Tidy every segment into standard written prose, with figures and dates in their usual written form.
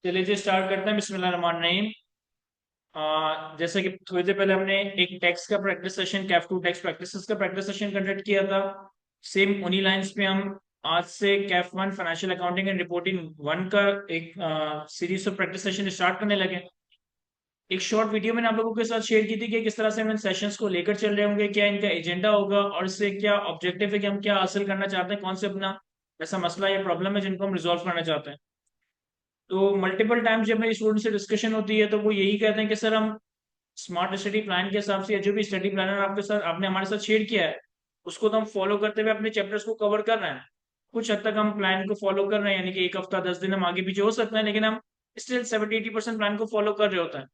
चलिए जी स्टार्ट करते हैं। बिस्मिल्लाहिर्रहमानिर्रहीम। जैसे कि थोड़ी देर पहले हमने एक टेक्स्ट का practice session, CAF two text practices का प्रैक्टिस सेशन कंडक्ट किया था। सेम उन्हीं लाइंस पे हम आज से CAF one financial accounting and reporting one का एक series of practice session start करने लगे। एक शॉर्ट वीडियो मैंने आप लोगों के साथ शेयर की थी कि किस तरह से हम इन सेशंस को लेकर चल रहे होंगे, क्या इनका एजेंडा होगा और इससे क्या ऑब्जेक्टिव है कि हम क्या हासिल करना चाहते हैं, कौन से अपना ऐसा मसला या प्रॉब्लम है जिनको हम रिजॉल्व करना चाहते हैं। तो मल्टीपल टाइम्स जब मेरी स्टूडेंट से डिस्कशन होती है तो वो यही कहते हैं कि सर हम स्मार्ट स्टडी प्लान के हिसाब से या जो भी स्टडी प्लानर आपके साथ आपने हमारे साथ शेयर किया है उसको तो हम फॉलो करते हुए अपने चैप्टर्स को कवर कर रहे हैं। कुछ हद तक हम प्लान को फॉलो कर रहे हैं, यानी कि एक हफ्ता 10 दिन हम आगे पीछे हो सकते हैं, लेकिन हम स्टिल 70-80% प्लान को फॉलो कर रहे होते हैं।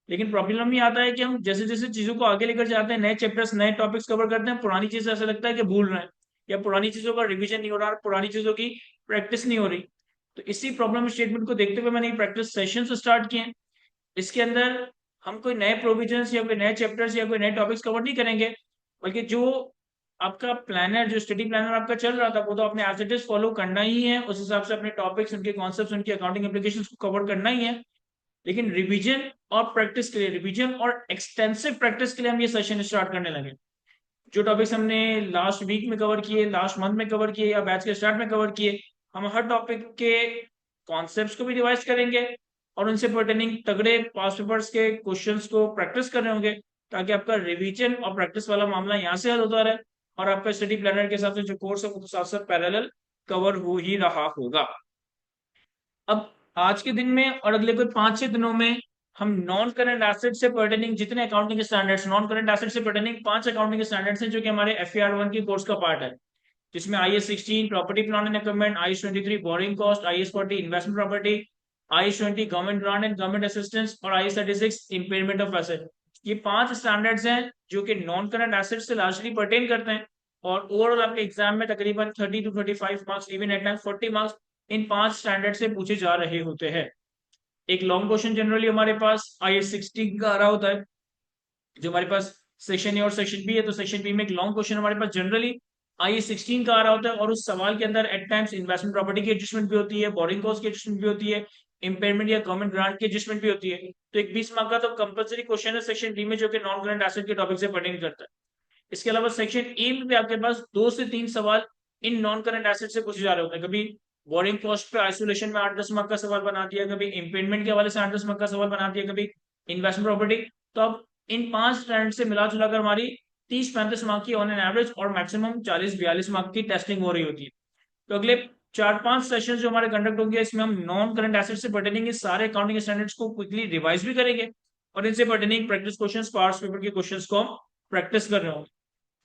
लेकिन प्रॉब्लम ये आता है कि हम जैसे जैसे चीजों को आगे लेकर जाते हैं, नए चैप्टर्स नए टॉपिक्स कवर करते हैं, पुरानी चीजें ऐसा लगता है कि भूल रहे हैं या पुरानी चीजों का रिवीजन नहीं हो रहा, पुरानी चीजों की प्रैक्टिस नहीं हो रही। तो इसी प्रॉब्लम स्टेटमेंट को देखते हुए मैंने ये प्रैक्टिस सेशन स्टार्ट किए हैं। इसके अंदर हम कोई नए प्रोविजंस या कोई नए चैप्टर्स या कोई नए टॉपिक्स कवर नहीं करेंगे, बल्कि जो आपका प्लानर, जो स्टडी प्लानर आपका चल रहा था वो तो आपने एज इट इज फॉलो करना ही है। उस हिसाब से अपने टॉपिक्स, उनके कॉन्सेप्ट्स, उनकी अकाउंटिंग एप्लीकेशंस को कवर करना ही है। लेकिन रिवीजन और प्रैक्टिस के लिए, रिवीजन और एक्सटेंसिव प्रैक्टिस के लिए हम ये सेशन स्टार्ट करने लगे। जो टॉपिक्स हमने लास्ट वीक में कवर किए, लास्ट मंथ में कवर किए या बैच के स्टार्ट में कवर किए, हम हर टॉपिक के कॉन्सेप्ट्स को भी रिवाइज करेंगे और उनसे पर्टेनिंग तगड़े पास पेपर्स के क्वेश्चंस को प्रैक्टिस कर रहे होंगे, ताकि आपका रिवीजन और प्रैक्टिस वाला मामला यहाँ से हल होता रहे और आपका स्टडी प्लानर के हिसाब से जो कोर्स है वो तो साथ साथ पैरेलल कवर हो ही रहा होगा। अब आज के दिन में और अगले कोई 5-6 दिनों में हम नॉन करंट एसेट से पर्टेनिंग जितने accounting standards, non current asset से पर्टेनिंग 5 अकाउंटिंग स्टैंडर्ड्स हैं जो कि हमारे FAR 1 की कोर्स का पार्ट है, जिसमें IS 16 property plan and equipment, IS 23 borrowing cost, IS 40 investment property, IS 20 government grant and government assistance और IS 36 इम्पेयरमेंट ऑफ एसेट। ये 5 स्टैंडर्ड्स हैं जो कि नॉन करंट एसेट से लार्जली पर्टेन करते हैं और ओवरऑल आपके एग्जाम में तकरीबन 30 to 35 marks, even at times 40 marks in 5 standard से पूछे जा रहे होते हैं। एक लॉन्ग क्वेश्चन जनरली हमारे पास IS 16 का आ रहा होता है, जो हमारे पास सेक्शन ए और सेक्शन बी है। तो सेक्शन बी में एक लॉन्ग क्वेश्चन हमारे पास जनरली IS 16 का आ रहा होता है और उस सवाल के अंदर एट टाइम्स इन्वेस्टमेंट प्रॉपर्टी की एडजस्टमेंट भी होती है, बोरिंग कॉस्ट की एडजस्टमेंट भी होती है, इम्पेयरमेंट या गवर्नमेंट ग्रांट की एडजस्टमेंट भी होती है। तो एक 20 मार्क का तो कंपलसरी क्वेश्चन है सेक्शन बी में, जो कि नॉन करंट एसेट के टॉपिक से पर्टेन करता है। इसके अलावा सेक्शन ए में भी आपके पास 2 से 3 सवाल इन नॉन करंट एसेट से पूछे जा रहे होते हैं। कभी बोरिंग कॉस्ट पे आइसोलेशन में 8-10 मार्क का सवाल बना दिया, कभी इम्पेयरमेंट के हवाले से 8-10 मार्क का सवाल बना दिया, कभी इन्वेस्टमेंट प्रॉपर्टी। तो अब इन 5 स्टैंडर्ड से मिला जुलाकर हमारी 30-35 मार्क की ऑन एन एवरेज और मैक्सिमम 40-42 मार्क की टेस्टिंग हो रही होती है। तो अगले 4-5 सेशन जो हमारे कंडक्ट होंगे, इसमें हम नॉन करंट एसेट से पर्टेनिंग सारे अकाउंटिंग स्टैंडर्ड्स को क्विकली रिवाइज भी करेंगे और इनसे pertaining practice questions, parts paper के क्वेश्चंस को हम प्रैक्टिस कर रहे होंगे।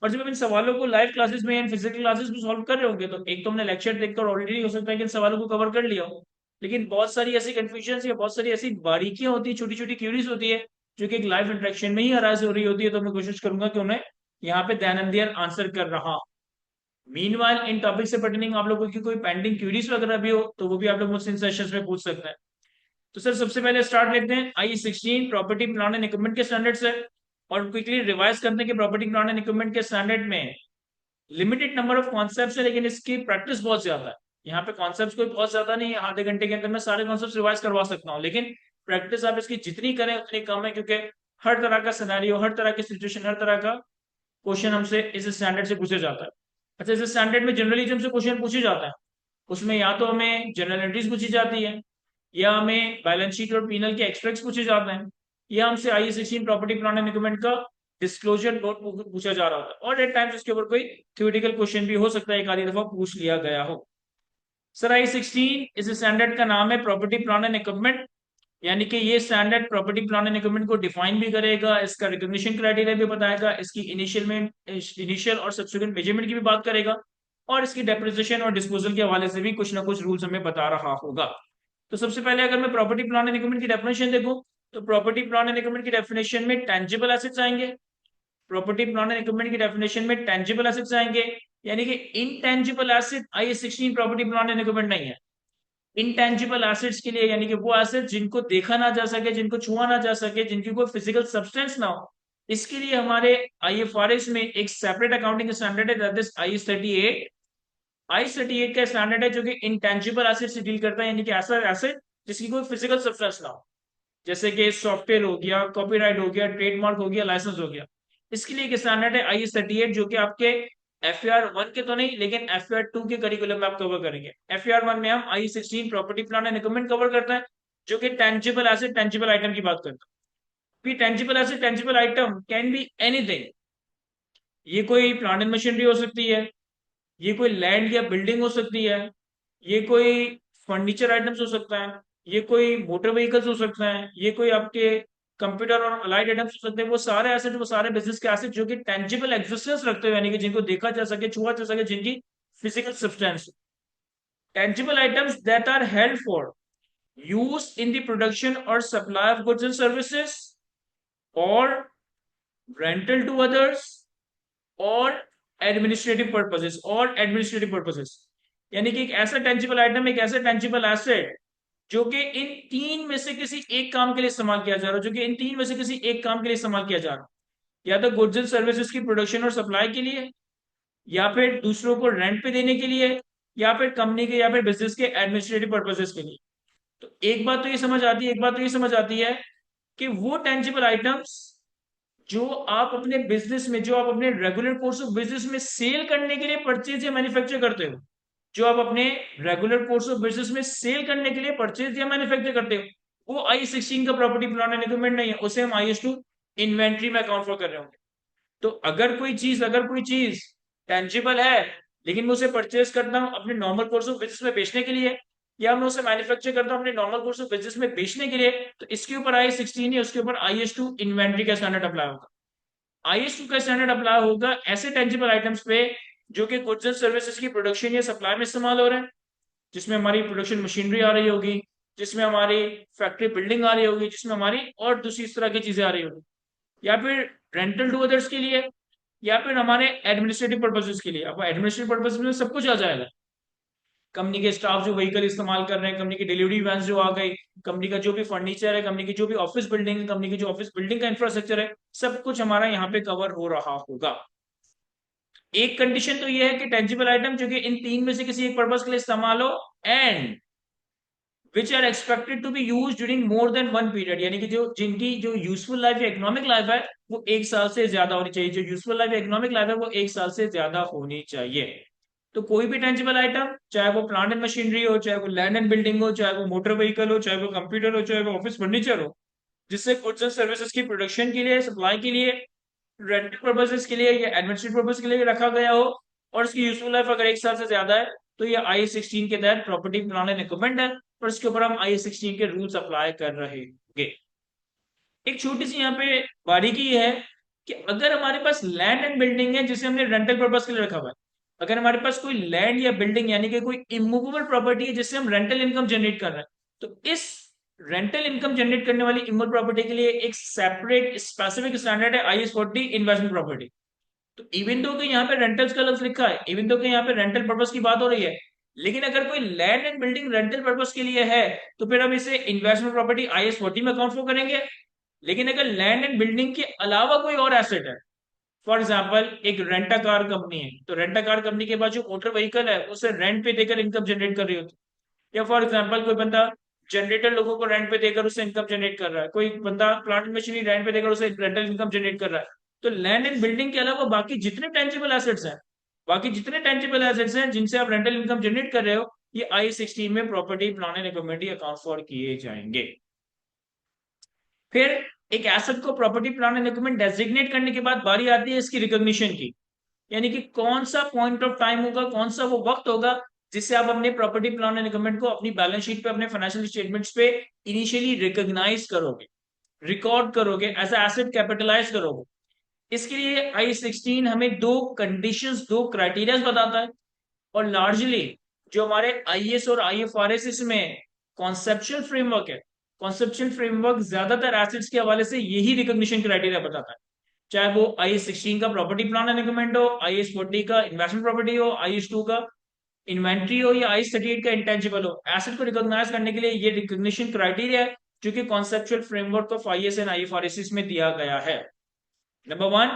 और जब हम इन सवालों को लाइव क्लासेस में या फिजिकल क्लासेस में सॉल्व कर रहे होंगे तो एक तो हमने लेक्चर देखकर ऑलरेडी हो सकता है कि इन सवालों को कवर कर लिया हो, लेकिन बहुत सारी ऐसी कंफ्यूजन या बहुत सारी ऐसी बारीकियां होती है, छोटी छोटी क्यूरीज होती है, जो कि एक लाइव इंटरेक्शन में ही अराइज हो रही होती है। तो मैं कोशिश करूंगा कि उन्हें यहाँ पे दैनियर आंसर कर रहा। मीनवाइल इन टॉपिक से पर्टेनिंग आप लोगों की कोई पेंडिंग क्यूरीज वगैरह भी हो तो वो भी आप लोग मुझसे इन सेशंस में पूछ सकते हैं। तो सर सबसे पहले स्टार्ट लेते हैं IS 16 property plan and equipment के स्टैंडर्ड से और क्विकली रिवाइज करते हैं कि प्रॉपर्टी प्लान एंड इक्विपमेंट के स्टैंडर्ड में लिमिटेड नंबर ऑफ कॉन्सेप्ट्स है, लेकिन इसकी प्रैक्टिस बहुत ज्यादा है। यहाँ पे कॉन्सेप्ट्स कोई बहुत ज्यादा नहीं है, आधे घंटे के अंदर मैं सारे कॉन्सेप्ट्स रिवाइज करवा सकता हूँ, लेकिन प्रैक्टिस आप इसकी जितनी करें उतनी कम है, क्योंकि हर तरह का सिनेरियो, हर तरह की सिचुएशन, हर तरह का क्वेश्चन हमसे इस स्टैंडर्ड से पूछा जाता है। अच्छा, इस स्टैंडर्ड में जनरली जो हमसे क्वेश्चन पूछे जाता है उसमें या तो हमें जनरल एंट्रीज पूछी जाती है, या हमें बैलेंस शीट और पीनल के एक्सट्रैक्ट्स पूछे जाते हैं, या हमसे IS 16 property plan and equipment का डिस्क्लोजर नोट पूछा जा रहा होता है, और एट टाइम्स इसके ऊपर कोई थ्योरेटिकल क्वेश्चन भी हो सकता है, एक आधी दफा पूछ लिया गया हो। सर IS 16 इस स्टैंडर्ड का नाम है प्रॉपर्टी प्लान एंड इक्विपमेंट, यानी कि ये standard property plan and equipment को डिफाइन भी करेगा, इसका रिकॉग्निशन क्राइटेरिया भी बताएगा, इसकी इनिशियल और सब्सिक्वेंट मेजरमेंट की भी बात करेगा, और इसकी डेप्रिसिएशन और डिस्पोजल के हवाले से भी कुछ ना कुछ रूल्स हमें बता रहा होगा। तो सबसे पहले अगर मैं प्रॉपर्टी प्लान एंड इक्विपमेंट की डेफिनेशन देखूं, तो प्रॉपर्टी प्लान एंड इक्विपमेंट की डेफिनेशन में टेंजिबल एसेट्स आएंगे। प्रॉपर्टी प्लान एंड इक्विपमेंट की डेफिनेशन में टेंजिबल एसेट्स आएंगे, यानी कि intangible asset IS 16 property plan and equipment नहीं है। इंटेंजिबल एसेट्स के लिए, यानी कि वो एसेट जिनको देखा ना जा सके, जिनको छुआ ना जा सके, जिनकी कोई फिजिकल सब्सटेंस ना हो, इसके लिए हमारे IFRS में एक सेपरेट अकाउंटिंग स्टैंडर्ड है, दैट इज IS 38। IS 38 का स्टैंडर्ड है जो कि इंटेंजिबल एसेट से डील करता है, यानी कि ऐसा एसेट जिसकी कोई फिजिकल सब्सटेंस ना हो, जैसे कि सॉफ्टवेयर हो गया, कॉपीराइट हो गया, ट्रेडमार्क हो गया, लाइसेंस हो गया। इसके लिए एक स्टैंडर्ड है IS 38, जो कि आपके FAR 1 के तो नहीं, लेकिन FAR 2 के करिकुलम में आप कवर करेंगे। FAR 1 में हम IS 16 property plan and equipment cover करते हैं, जो कि टेंजिबल एसेट टेंजिबल आइटम की बात करता है। Tangible asset tangible item can be anything. ये कोई प्लांट एंड मशीनरी हो सकती है, ये कोई लैंड या बिल्डिंग हो सकती है, ये कोई फर्नीचर आइटम्स हो सकता है, ये कोई मोटर व्हीकल्स हो सकता है, ये कोई आपके कंप्यूटर और अलाइड आइटम्स हो सकते हैं। वो सारे एसेट, वो सारे बिजनेस के एसेट जो कि टेंजिबल एग्जिस्टेंस रखते हुए, यानी कि जिनको देखा जा सके, छुआ जा सके, जिनकी physical substance. Tangible items that are held for use in the production और supply of goods and services, और रेंटल टू अदर्स, और एडमिनिस्ट्रेटिव पर्पसेस। यानी कि एक ऐसा टेंजिबल आइटम, एक ऐसा टेंजिबल एसेट जो कि इन तीन में से किसी एक काम के लिए इस्तेमाल किया जा रहा है, जो कि इन तीन में से किसी एक काम के लिए इस्तेमाल किया जा रहा है, या तो गुड्स एंड सर्विसेज की प्रोडक्शन और सप्लाई के लिए, या फिर दूसरों को रेंट पे देने के लिए, या फिर कंपनी के या फिर बिजनेस के एडमिनिस्ट्रेटिव पर्पसेस के लिए। तो एक बात तो ये समझ आती है, एक बात तो ये समझ आती है कि वो टेंजिबल आइटम्स जो आप अपने बिजनेस में, जो आप अपने रेगुलर कोर्स ऑफ बिजनेस में सेल करने के लिए परचेज या मैन्युफैक्चर करते हो, जो आप अपने रेगुलर कोर्स ऑफ बिजनेस में सेल करने के लिए परचेज या मैन्युफैक्चर करते हो, वो IS 16 का प्रॉपर्टी प्लान एंड इक्विपमेंट नहीं है, उसे हम IS 2 इन्वेंट्री में अकाउंट फॉर कर रहे होंगे। तो अगर कोई चीज टेंजिबल है, लेकिन मैं उसे परचेज करता हूँ अपने नॉर्मल कोर्स ऑफ बिजनेस में बेचने के लिए, या मैं उसे मैन्युफैक्चर करता हूँ अपने नॉर्मल कोर्स ऑफ बिजनेस में बेचने के लिए, तो इसके ऊपर IS 16 या उसके ऊपर IS 2 इन्वेंट्री का स्टैंडर्ड अप्लाई होगा। IS 2 का स्टैंडर्ड अप्लाई होगा ऐसे टेंजिबल आइटम्स पे जो कि गुड्स एंड सर्विसेज की प्रोडक्शन या सप्लाई में इस्तेमाल हो रहे हैं, जिसमें हमारी प्रोडक्शन मशीनरी आ रही होगी, जिसमें हमारी फैक्ट्री बिल्डिंग आ रही होगी, जिसमें हमारी और दूसरी इस तरह की चीजें आ रही होगी, या फिर रेंटल टू अदर्स के लिए, या फिर हमारे एडमिनिस्ट्रेटिव पर्पसेस के लिए। अब एडमिनिस्ट्रेटिव पर्पज में सब कुछ आ जाएगा, कंपनी के स्टाफ जो व्हीकल इस्तेमाल कर रहे हैं, कंपनी की डिलीवरी वैन जो आ गई, कंपनी का जो भी फर्नीचर है, कंपनी की जो भी ऑफिस बिल्डिंग है, कंपनी की जो ऑफिस बिल्डिंग का इंफ्रास्ट्रक्चर है, सब कुछ हमारा यहाँ पे कवर हो रहा होगा। एक कंडीशन तो ये है कि टेंजिबल आइटम जो कि इन तीन में से किसी एक पर्पज के लिए इस्तेमाल हो, and which are expected to be use during more than one period, यानी कि जो जिनकी जो यूजफुल लाइफ या इकोनॉमिक लाइफ है वो 1 साल से ज्यादा होनी चाहिए, जो यूजफुल लाइफ या इकोनॉमिक लाइफ है वो 1 साल से ज्यादा होनी चाहिए। तो कोई भी टेंजिबल आइटम, चाहे वो प्लांट एंड मशीनरी हो, चाहे वो लैंड एंड बिल्डिंग हो, चाहे वो मोटर व्हीकल हो, चाहे वो कंप्यूटर हो, चाहे वो ऑफिस फर्नीचर हो, जिससे गुड्स एंड सर्विसेज की प्रोडक्शन के लिए, सप्लाई के लिए, रेंटल पर्पसेस के लिए या एडमिनिस्ट्रेटिव पर्पज के लिए रखा गया हो, और इसकी यूजफुल लाइफ अगर 1 साल से ज्यादा है, तो ये IS 16 के तहत प्रॉपर्टी प्लान एंड इक्विपमेंट है, और इसके ऊपर हम IS 16 के रूल्स अप्लाई कर रहे होंगे। एक छोटी सी यहाँ पे बारीकी ये है कि अगर हमारे पास लैंड एंड बिल्डिंग है जिसे हमने रेंटल पर्पज के लिए रखा हुआ है, अगर हमारे पास कोई लैंड या बिल्डिंग यानी कि कोई इमूवेबल प्रॉपर्टी है जिससे हम रेंटल इनकम जनरेट कर रहे हैं, तो इस रेंटल इनकम जनरेट करने वाली इमूवेबल प्रॉपर्टी के लिए एक सेपरेट स्पेसिफिक स्टैंडर्ड है IS 40 इन्वेस्टमेंट प्रॉपर्टी। तो इवन दो कि यहाँ पे रेंटल्स का लफ्ज लिखा है, इवन दो कि यहाँ पे रेंटल पर्पज की बात हो रही है, लेकिन अगर कोई land and building rental purpose के लिए है, तो फिर हम इसे इन्वेस्टमेंट प्रॉपर्टी IS 40 में अकाउंट फॉर करेंगे। लेकिन अगर लैंड एंड बिल्डिंग के अलावा कोई और एसेट है, फॉर एग्जाम्पल एक रेंटा कार कंपनी है, तो रेंटा कार कंपनी के पास जो मोटर व्हीकल है उसे रेंट पे देकर इनकम जनरेट कर रही होती है, या फॉर एग्जाम्पल कोई बंदा जनरेटर लोगों को रेंट पे देकर उससे इनकम जनरेट कर रहा है, कोई बंदा प्लांट मशीनरी रेंट पे देकर उसे रेंटल इनकम जनरेट कर रहा है, तो लैंड एंड बिल्डिंग के अलावा बाकी जितने टेंजिबल एसेट्स हैं जिनसे आप रेंटल इनकम जनरेट कर रहे हो, ये IS 16 में property plan and equipment account for किए जाएंगे। फिर एक एसेट को property plan and equipment designate करने के बाद बारी आती है इसकी रिकॉग्निशन की, यानी कि कौन सा पॉइंट ऑफ टाइम होगा, कौन सा वो वक्त होगा जिससे आप अपने प्रॉपर्टी प्लान एंड इक्विपमेंट को अपनी बैलेंस शीट पे, अपने फाइनेंशियल स्टेटमेंट्स पे इनिशियली रिकॉग्नाइज करोगे, रिकॉर्ड करोगे, एज एसेट कैपिटलाइज करोगे। इसके लिए IS 16 हमें दो कंडीशंस, दो क्राइटेरिया बताता है, और लार्जली जो हमारे IS और IFRS इसमें कॉन्सेप्चुअल फ्रेमवर्क है, कॉन्सेप्चुअल फ्रेमवर्क ज्यादातर एसेट्स के हवाले से यही रिकॉग्निशन क्राइटेरिया बताता है, चाहे वो IS 16 का प्रॉपर्टी प्लान एंड इक्विपमेंट हो, IS 40 का इन्वेस्टमेंट प्रॉपर्टी हो, IS 2 का इन्वेंट्री हो, या IS 38 का इंटेंजिबल हो। एसेट को रिकॉग्नाइज करने के लिए ये रिकॉग्निशन क्राइटेरिया है जो कि conceptual framework of IS and IFRS में दिया गया है। Number one,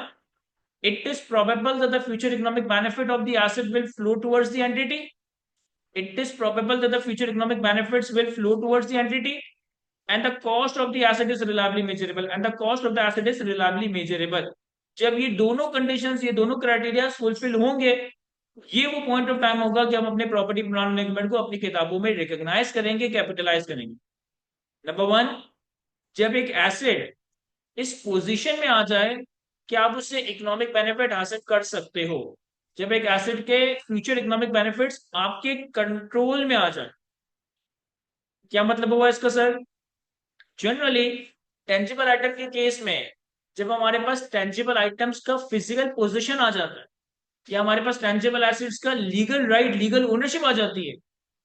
it is probable that the future economic benefit of the asset will flow towards the entity. it is probable that the future economic benefits will flow towards the entity and the cost of the asset is reliably measurable and the cost of the asset is reliably measurable. जब ये दोनों conditions, ये दोनों criteria fulfil होंगे, ये वो point of time होगा कि हम अपने प्रॉपर्टी प्लान मैनेजमेंट को अपनी किताबों में रिकॉग्नाइज करेंगे, कैपिटलाइज करेंगे। नंबर वन, जब एक एसेट इस पोजीशन में आ जाए कि आप उससे इकोनॉमिक बेनिफिट हासिल कर सकते हो, जब एक एसेट के फ्यूचर इकोनॉमिक बेनिफिट्स आपके कंट्रोल में आ जाए। क्या मतलब हुआ इसका सर? जनरली टेंजिबल आइटम के केस में जब हमारे पास टेंजिबल आइटम्स का फिजिकल पोजीशन आ जाता है या हमारे पास टेंजिबल एसेट्स का लीगल राइट, लीगल ओनरशिप आ जाती है,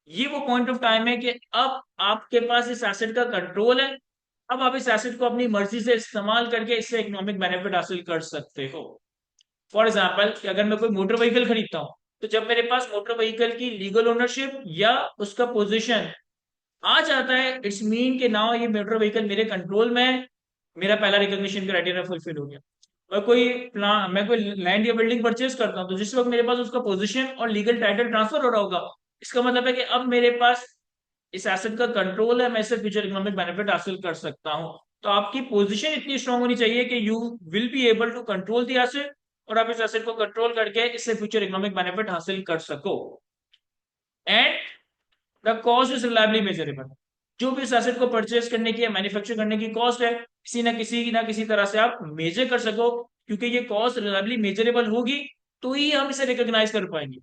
ये वो पॉइंट ऑफ टाइम है कि अब आपके पास इस एसेट का कंट्रोल है। अब आप इस एसेट को अपनी मर्जी से इस्तेमाल करके इससे इकोनॉमिक बेनिफिट हासिल कर सकते हो। फॉर एग्जाम्पल, अगर मैं कोई मोटर व्हीकल खरीदता हूं, तो जब मेरे पास मोटर व्हीकल की लीगल ओनरशिप या उसका पोजीशन आ जाता है, इट्स मीन के नाउ ये मोटर व्हीकल मेरे कंट्रोल में है, मेरा पहला रिकॉग्निशन क्राइटेरिया फुलफिल हो गया। मैं कोई लैंड या बिल्डिंग परचेज करता हूँ, तो जिस वक्त मेरे पास उसका पोजीशन और लीगल टाइटल ट्रांसफर हो रहा होगा, इसका मतलब है कि अब मेरे पास इस एसेट का कंट्रोल है, मैं इससे फ्यूचर इकोनॉमिक बेनिफिट हासिल कर सकता हूँ। तो आपकी पोजीशन इतनी स्ट्रांग होनी चाहिए कि you will be able to control the asset और आप इस एसेट को कंट्रोल करके इससे फ्यूचर इकोनॉमिक बेनिफिट हासिल कर सको। And the cost is reliably measurable. जो भी इस एसेट को परचेज करने की या मैन्युफैक्चर करने की कॉस्ट है, किसी ना किसी तरह से आप मेजर कर सको, क्योंकि ये कॉस्ट रिलायबली मेजरेबल होगी तो ही हम इसे रिकॉग्नाइज कर पाएंगे।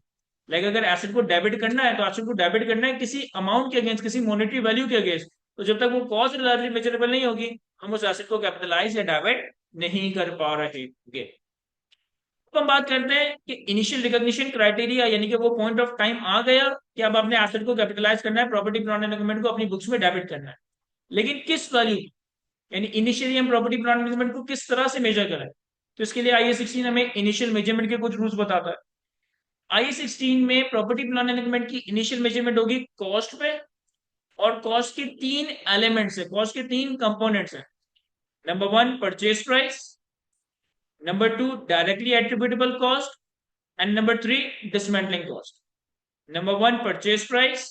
लाइक अगर एसेट को डेबिट करना है, तो एसेट को डेबिट करना है किसी अमाउंट के अगेंस्ट, किसी मॉनेटरी वैल्यू के अगेंस्ट, तो जब तक वो कॉस्ट रिलायबली मेजरेबल नहीं होगी, हम उस एसेट को कैपिटलाइज या डेबिट नहीं कर पा रहे होंगे। तो हम बात करते हैं कि इनिशियल रिकॉग्निशन क्राइटेरिया, यानी कि वो पॉइंट ऑफ टाइम आ गया कि अब अपने एसेट को कैपिटलाइज करना है, प्रॉपर्टी प्लांट एंड इक्विपमेंट को अपनी बुक्स में डेबिट करना है। लेकिन किस वैल्यू, यानी इनिशियली हम प्रॉपर्टी प्लांट एंड इक्विपमेंट को किस तरह से मेजर करें? तो इसके लिए आईए 16 हमें इनिशियल मेजरमेंट के कुछ रूल्स बताता है। आईए 16 में प्रॉपर्टी प्लांट एंड इक्विपमेंट की इनिशियल मेजरमेंट होगी कॉस्ट पे, और कॉस्ट के तीन एलिमेंट्स है, कॉस्ट के तीन कंपोनेंट्स है। Number one, purchase price, number two, directly attributable cost, and number three, dismantling cost. Number one, purchase price,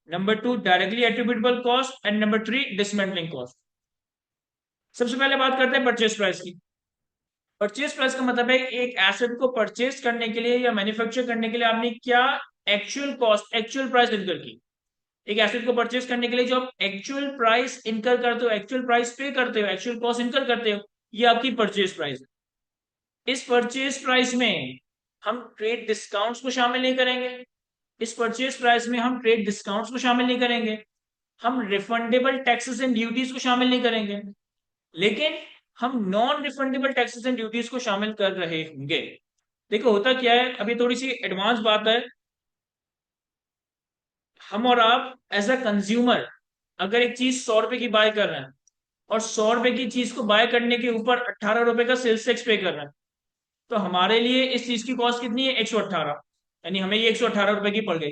number two, directly attributable cost, and number three, dismantling cost. सबसे पहले बात करते हैं purchase price की। Purchase price का मतलब है एक एसेट को परचेज करने के लिए या मैन्युफैक्चर करने के लिए आपने क्या एक्चुअल कॉस्ट, एक्चुअल प्राइस इनकर की। एक एसेट को परचेज करने के लिए जो आप एक्चुअल प्राइस इनकर करते हो, एक्चुअल प्राइस पे करते हो, एक्चुअल कॉस्ट इनकर करते हो, ये आपकी परचेज प्राइस है। इस परचेज प्राइस में हम ट्रेड डिस्काउंट्स को शामिल नहीं करेंगे, इस परचेज प्राइस में हम ट्रेड डिस्काउंट्स को शामिल नहीं करेंगे, हम रिफंडेबल टैक्सेस एंड ड्यूटीज को शामिल नहीं करेंगे, लेकिन हम non refundable taxes and duties को शामिल कर रहे होंगे। देखो होता क्या है, अभी थोड़ी सी एडवांस बात है। हम और आप एज अ कंज्यूमर अगर एक चीज 100 रुपए की बाय कर रहे हैं और 100 रुपए की चीज को बाय करने के ऊपर 18 रुपए का सेल्स टैक्स पे कर रहे हैं, तो हमारे लिए इस चीज की कॉस्ट कितनी है? 118, यानी हमें ये 118 रुपए की पड़ गई।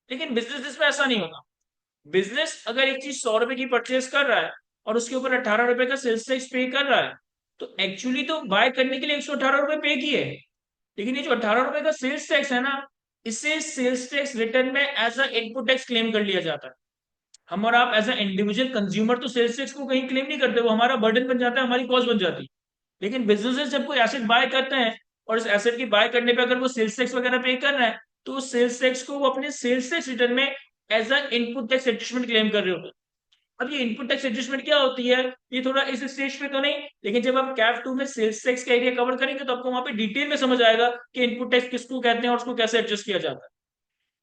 लेकिन बिजनेस में ऐसा नहीं होता। बिजनेस अगर एक चीज 100 रुपए की परचेज कर रहा है और उसके ऊपर 18 रुपए का सेल्स टैक्स पे कर रहा है, तो एक्चुअली तो बाय करने के लिए 118 रुपए पे किए, लेकिन ये जो 18 रुपए का सेल्स टैक्स है ना, इसे सेल्स टैक्स रिटर्न में as a input tax claim कर लिया जाता है। हम और आप एज अ इंडिविजुअल कंज्यूमर तो सेल्स टैक्स को कहीं क्लेम नहीं करते, वो हमारा बर्डन बन जाता है, हमारी कॉस्ट बन जाती है। लेकिन बिजनेसेस जब कोई एसेट बाय करते हैं और इस एसेट की बाय करने पे अगर वो सेल्स टैक्स वगैरह पे कर रहा है, तो उस सेल्स टैक्स को वो अपने सेल्स टैक्स रिटर्न में as a input tax adjustment claim कर रहे होते हैं। अब ये इनपुट टैक्स एडजस्टमेंट क्या होती है, ये थोड़ा इस स्टेज पे तो नहीं, लेकिन जब आप कैप 2 में सेल्स टैक्स का एरिया कवर करेंगे तो आपको वहां पे डिटेल में समझ आएगा कि इनपुट टैक्स किसको कहते हैं और उसको कैसे एडजस्ट किया जाता है।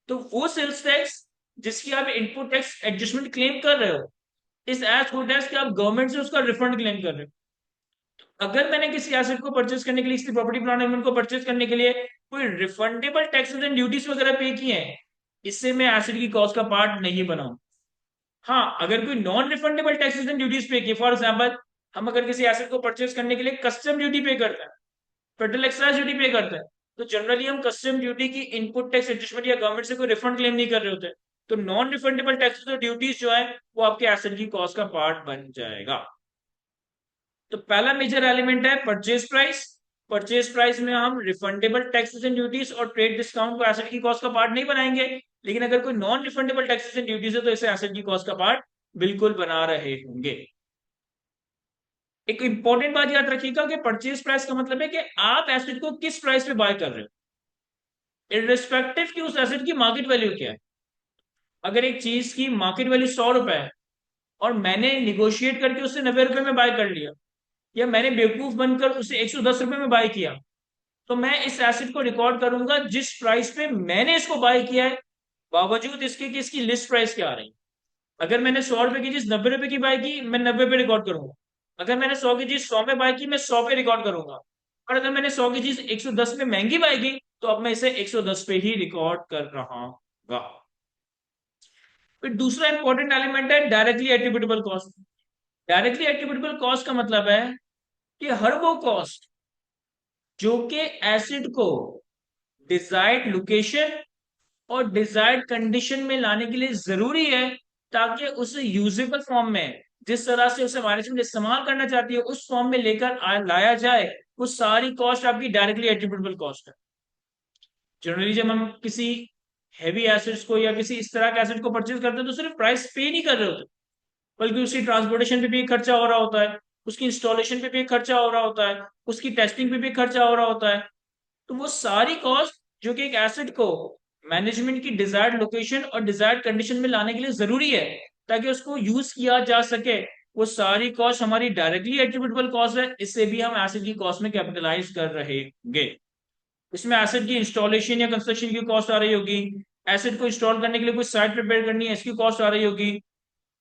तो वो सेल्स टैक्स जिसकी आप इनपुट टैक्स एडजस्टमेंट क्लेम कर रहे हो, इस एज गुड एज कि आप गवर्नमेंट से उसका रिफंड क्लेम कर रहे हो। अगर मैंने किसी एसेट को परचेज करने के लिए, किसी प्रॉपर्टी प्लांट इक्विपमेंट को परचेज करने के लिए कोई रिफंडेबल टैक्सेस एंड ड्यूटीज वगैरह पे किए हैं, इससे मैं एसेट की कॉस्ट का पार्ट नहीं बनाऊं। हाँ, अगर कोई non refundable taxes and duties पे किए, फॉर एग्जांपल हम अगर किसी एसेट को परचेज करने के लिए कस्टम ड्यूटी पे करते हैं, फेडरल एक्साइज ड्यूटी पे करते हैं, तो जनरली हम कस्टम ड्यूटी की इनपुट टैक्स एडजस्टमेंट या गवर्नमेंट से कोई रिफंड क्लेम नहीं कर रहे होते। तो नॉन रिफंडेबल टैक्सेस और ड्यूटीज जो है वो आपके एसेट की कॉस्ट का पार्ट बन जाएगा। तो पहला मेजर एलिमेंट है परचेज प्राइस। परचेज प्राइस में हम रिफंडेबल टैक्सेस एंड ड्यूटीज और ट्रेड डिस्काउंट को एसेट की कॉस्ट का पार्ट नहीं बनाएंगे, लेकिन अगर कोई non refundable taxes and duties है तो इसे एसेट की कॉस्ट का पार्ट बिल्कुल बना रहे होंगे। एक इंपॉर्टेंट बात याद रखिएगा कि परचेज प्राइस का मतलब है कि आप एसेट को किस प्राइस पे बाय कर रहे हो, इररिस्पेक्टिव कि उस एसेट की मार्केट वैल्यू क्या है। अगर एक चीज की मार्केट वैल्यू 100 रुपए है और मैंने निगोशिएट करके उसे 90 रुपए में बाय कर लिया, या मैंने बेवकूफ बनकर उसे 110 रुपए में बाय किया, तो मैं इस एसेट को रिकॉर्ड करूंगा जिस प्राइस पे मैंने इसको बाय किया है, बावजूद इसके कि इसकी लिस्ट प्राइस क्या आ रही है। अगर मैंने 100 रुपए की चीज 90 रुपए की बाय की, मैं 90 पे रिकॉर्ड करूंगा। अगर मैंने 100 की चीज 100 में बाय की, मैं 100 पे रिकॉर्ड करूंगा। और अगर मैंने 100 की चीज 110 में महंगी बाय की, तो अब मैं इसे 110 पे ही रिकॉर्ड कर रहा हूँ। फिर दूसरा इंपॉर्टेंट एलिमेंट है directly attributable cost. Directly attributable cost का मतलब है कि हर वो कॉस्ट जो कि एसिड को डिजायर्ड लोकेशन और डिजायर्ड कंडीशन में लाने के लिए जरूरी है, ताकि उसे यूजेबल फॉर्म में, जिस तरह से उसे मैनेजमेंट इस्तेमाल करना चाहती है उस फॉर्म में लेकर लाया जाए, वो सारी कॉस्ट आपकी डायरेक्टली एट्रीब्यूटेबल कॉस्ट है। जनरली जब हम किसी हैवी एसिड्स को या किसी इस तरह के एसिड को परचेज करते हैं तो सिर्फ प्राइस पे नहीं कर रहे होते, बल्कि उसकी ट्रांसपोर्टेशन पे भी एक खर्चा हो रहा होता है, उसकी इंस्टॉलेशन पे भी एक खर्चा हो रहा होता है, उसकी टेस्टिंग पे भी खर्चा हो रहा होता है। तो वो सारी कॉस्ट जो कि एक एसेट को मैनेजमेंट की डिजायर्ड लोकेशन और डिजायर्ड कंडीशन में लाने के लिए जरूरी है ताकि उसको यूज किया जा सके, वो सारी कॉस्ट हमारी डायरेक्टली एट्रीब्यूटेबल कॉस्ट है। इससे भी हम एसेट की कॉस्ट में कैपिटलाइज कर रहे होंगे। इसमें एसेट की इंस्टॉलेशन या कंस्ट्रक्शन की कॉस्ट आ रही होगी, एसेट को इंस्टॉल करने के लिए कोई साइट प्रिपेयर करनी है इसकी कॉस्ट आ रही होगी,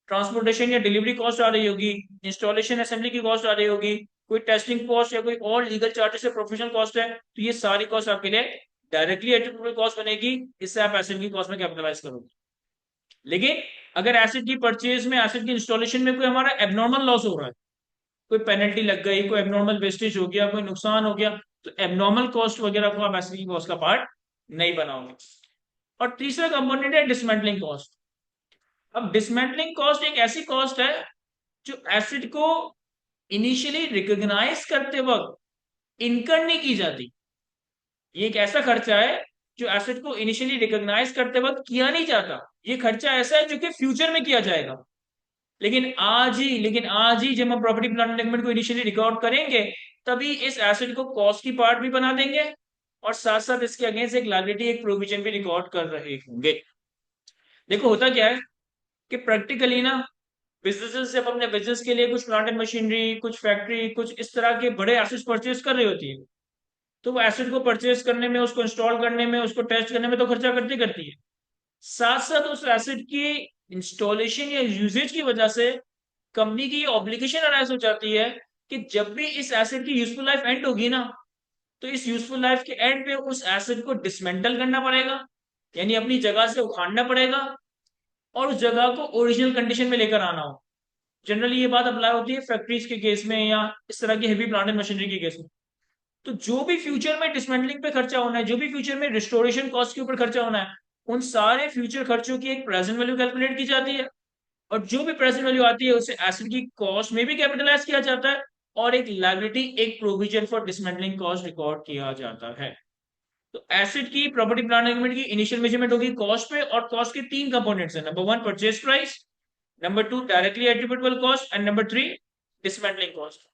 ट्रांसपोर्टेशन या डिलीवरी कॉस्ट आ रही होगी, इंस्टॉलेशन असेंबली की कॉस्ट आ रही होगी, कोई टेस्टिंग कॉस्ट या कोई और लीगल चार्जेस या प्रोफेशनल कॉस्ट है, तो ये सारी कॉस्ट आपके लिए डायरेक्टली एट्रीब्यूटेबल कॉस्ट बनेगी। इससे आप एसेट की कॉस्ट में कैपिटलाइज करोगे। लेकिन अगर एसेट की परचेज में, एसेट की इंस्टॉलेशन में कोई हमारा एबनॉर्मल लॉस हो रहा है, कोई पेनल्टी लग गई, कोई एबनॉर्मल वेस्टेज हो गया, कोई नुकसान हो गया, तो एबनॉर्मल कॉस्ट वगैरह को आप एसेट की कॉस्ट का पार्ट नहीं बनाओगे। और तीसरा कंपोनेंट है डिसमेंटलिंग कॉस्ट। अब डिसमेंटलिंग कॉस्ट एक ऐसी कॉस्ट है जो एसिड को इनिशियली रिकॉग्नाइज करते वक्त इनकर नहीं की जाती। ये एक ऐसा खर्चा है जो एसिड को इनिशियली रिकॉग्नाइज करते वक्त किया नहीं जाता। ये खर्चा ऐसा है जो कि फ्यूचर में किया जाएगा। लेकिन आज ही जब हम प्रॉपर्टी प्लांट एंड इक्विपमेंट को इनिशियली रिकॉर्ड करेंगे, तभी इस एसिड को कॉस्ट की पार्ट भी बना देंगे और साथ साथ इसके अगेंस्ट एक लायबिलिटी, एक प्रोविजन भी रिकॉर्ड कर रहे होंगे। देखो होता क्या है कि प्रैक्टिकली ना, बिजनेसेस जब अपने बिजनेस के लिए कुछ प्लांट एंड मशीनरी, कुछ फैक्ट्री, कुछ इस तरह के बड़े एसेट्स परचेज कर रही होती है, तो वो एसेट को परचेज करने में, उसको इंस्टॉल करने में, उसको टेस्ट करने में तो खर्चा करती करती है। साथ साथ उस एसेट की इंस्टॉलेशन या यूजेज की वजह से कंपनी की ये ऑब्लिगेशन अराइज हो जाती है कि जब भी इस एसेट की यूजफुल लाइफ एंड होगी ना, तो इस यूजफुल लाइफ के एंड पे उस एसेट को डिसमेंटल करना पड़ेगा, यानी अपनी जगह से उखाड़ना पड़ेगा और उस जगह को ओरिजिनल कंडीशन में लेकर आना हो। जनरली ये बात अप्लाई होती है फैक्ट्रीज के केस में या इस तरह की हेवी प्लांट एंड मशीनरी के केस में। तो जो भी फ्यूचर में डिसमेंटलिंग पे खर्चा होना है, जो भी फ्यूचर में रिस्टोरेशन कॉस्ट के ऊपर खर्चा होना है, उन सारे फ्यूचर खर्चों की एक प्रेजेंट वैल्यू कैलकुलेट की जाती है, और जो भी प्रेजेंट वैल्यू आती है उसे एसेट की कॉस्ट में भी कैपिटलाइज किया जाता है, और एक लायबिलिटी, एक provision for dismantling cost record किया जाता है। तो एसेट की, प्रॉपर्टी प्लांट एग्रीमेंट की इनिशियल मेजरमेंट होगी कॉस्ट पे, और कॉस्ट के तीन कंपोनेंट्स हैं। Number 1 purchase price, number 2 directly attributable cost, and number 3 dismantling cost.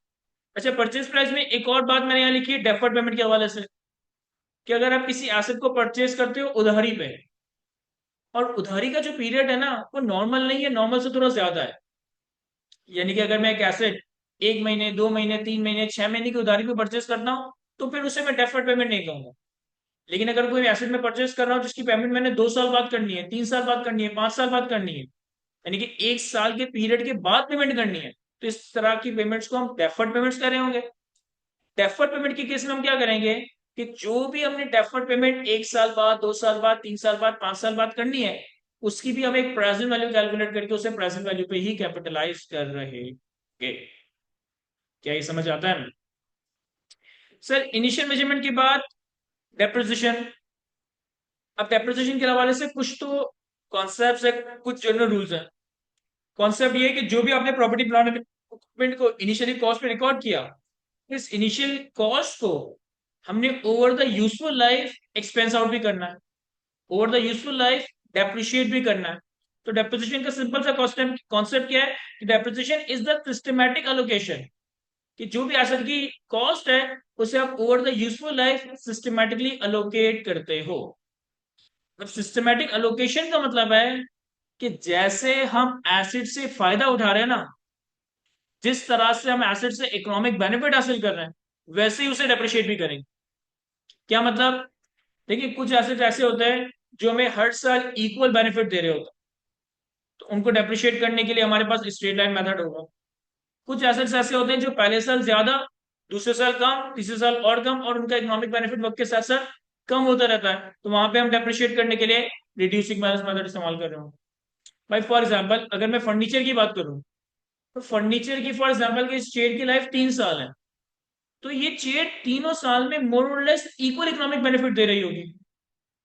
अच्छा, परचेज प्राइस में एक और बात मैंने यहाँ लिखी है डेफर्ड पेमेंट के हवाले से, कि अगर आप किसी एसेट को परचेज करते हो उधारी पे, और उधारी का जो पीरियड है ना वो नॉर्मल नहीं है, नॉर्मल से थोड़ा ज्यादा है। यानी कि अगर मैं एक एसेट 1 महीने, 2 महीने, 3 महीने, 6 महीने की उधारी पे परचेज करता हूँ, तो फिर उसे मैं डेफर्ड पेमेंट नहीं कहूंगा। लेकिन अगर कोई एसेट में परचेज कर रहा हूँ जिसकी पेमेंट मैंने 2 साल बाद करनी है, 3 साल बाद करनी है, 5 साल बाद करनी है, यानी कि 1 साल के पीरियड के बाद पेमेंट करनी है, तो इस तरह की पेमेंट्स को हम डेफर्ड पेमेंट्स कर रहे होंगे। डेफर्ड पेमेंट के केस में हम क्या करेंगे कि जो भी हमने डेफर्ड पेमेंट 1 साल बाद, 2 साल बाद, 3 साल बाद, 5 साल बाद करनी है, उसकी भी हम एक प्रेजेंट वैल्यू कैलकुलेट करके उसे प्रेजेंट वैल्यू पे ही कैपिटलाइज कर रहे हैं। क्या ये समझ आता है? सर इनिशियल मेजरमेंट के बाद डेप्रिसिएशन। अब डेप्रिसिएशन के हवाले से कुछ तो कॉन्सेप्ट है, कुछ जनरल रूल्स हैं। कॉन्सेप्ट ये है कि जो भी आपने प्रॉपर्टी प्लांट इक्विपमेंट को इनिशियली कॉस्ट पे रिकॉर्ड किया, इस इनिशियल कॉस्ट को हमने over the useful life expense out भी करना है। Over the useful life depreciate भी करना है। तो डेप्रिसिएशन का सिंपल सा कॉन्सेप्ट क्या है कि depreciation is the systematic allocation, कि जो भी एसेट की कॉस्ट है उसे आप over the useful life systematically allocate करते हो। अब सिस्टमैटिक अलोकेशन का मतलब है कि जैसे हम एसिड से फायदा उठा रहे हैं ना, जिस तरह से हम एसिड से इकोनॉमिक बेनिफिट हासिल कर रहे हैं, वैसे ही उसे डेप्रिशिएट भी करेंगे। क्या मतलब? देखिए, कुछ एसिड ऐसे होते हैं जो हमें हर साल इक्वल बेनिफिट दे रहे होते हैं, तो उनको डेप्रिशिएट करने के लिए हमारे पास स्ट्रेट लाइन मेथड होगा। कुछ एसेट्स ऐसे होते हैं जो पहले साल ज्यादा, दूसरे साल कम, तीसरे साल और कम, और उनका इकोनॉमिक बेनिफिट वक्त के साथ साथ कम होता रहता है, तो वहां पे हम डेप्रिशिएट करने के लिए रिड्यूसिंग बैलेंस मेथड इस्तेमाल कर रहे हो। भाई फॉर एग्जांपल अगर मैं फर्नीचर की बात करूं, तो फर्नीचर की फॉर एग्जांपल की इस चेयर की लाइफ 3 साल है, तो ये चेयर तीनों साल में मोर और लेस इक्वल इकोनॉमिक बेनिफिट दे रही होगी।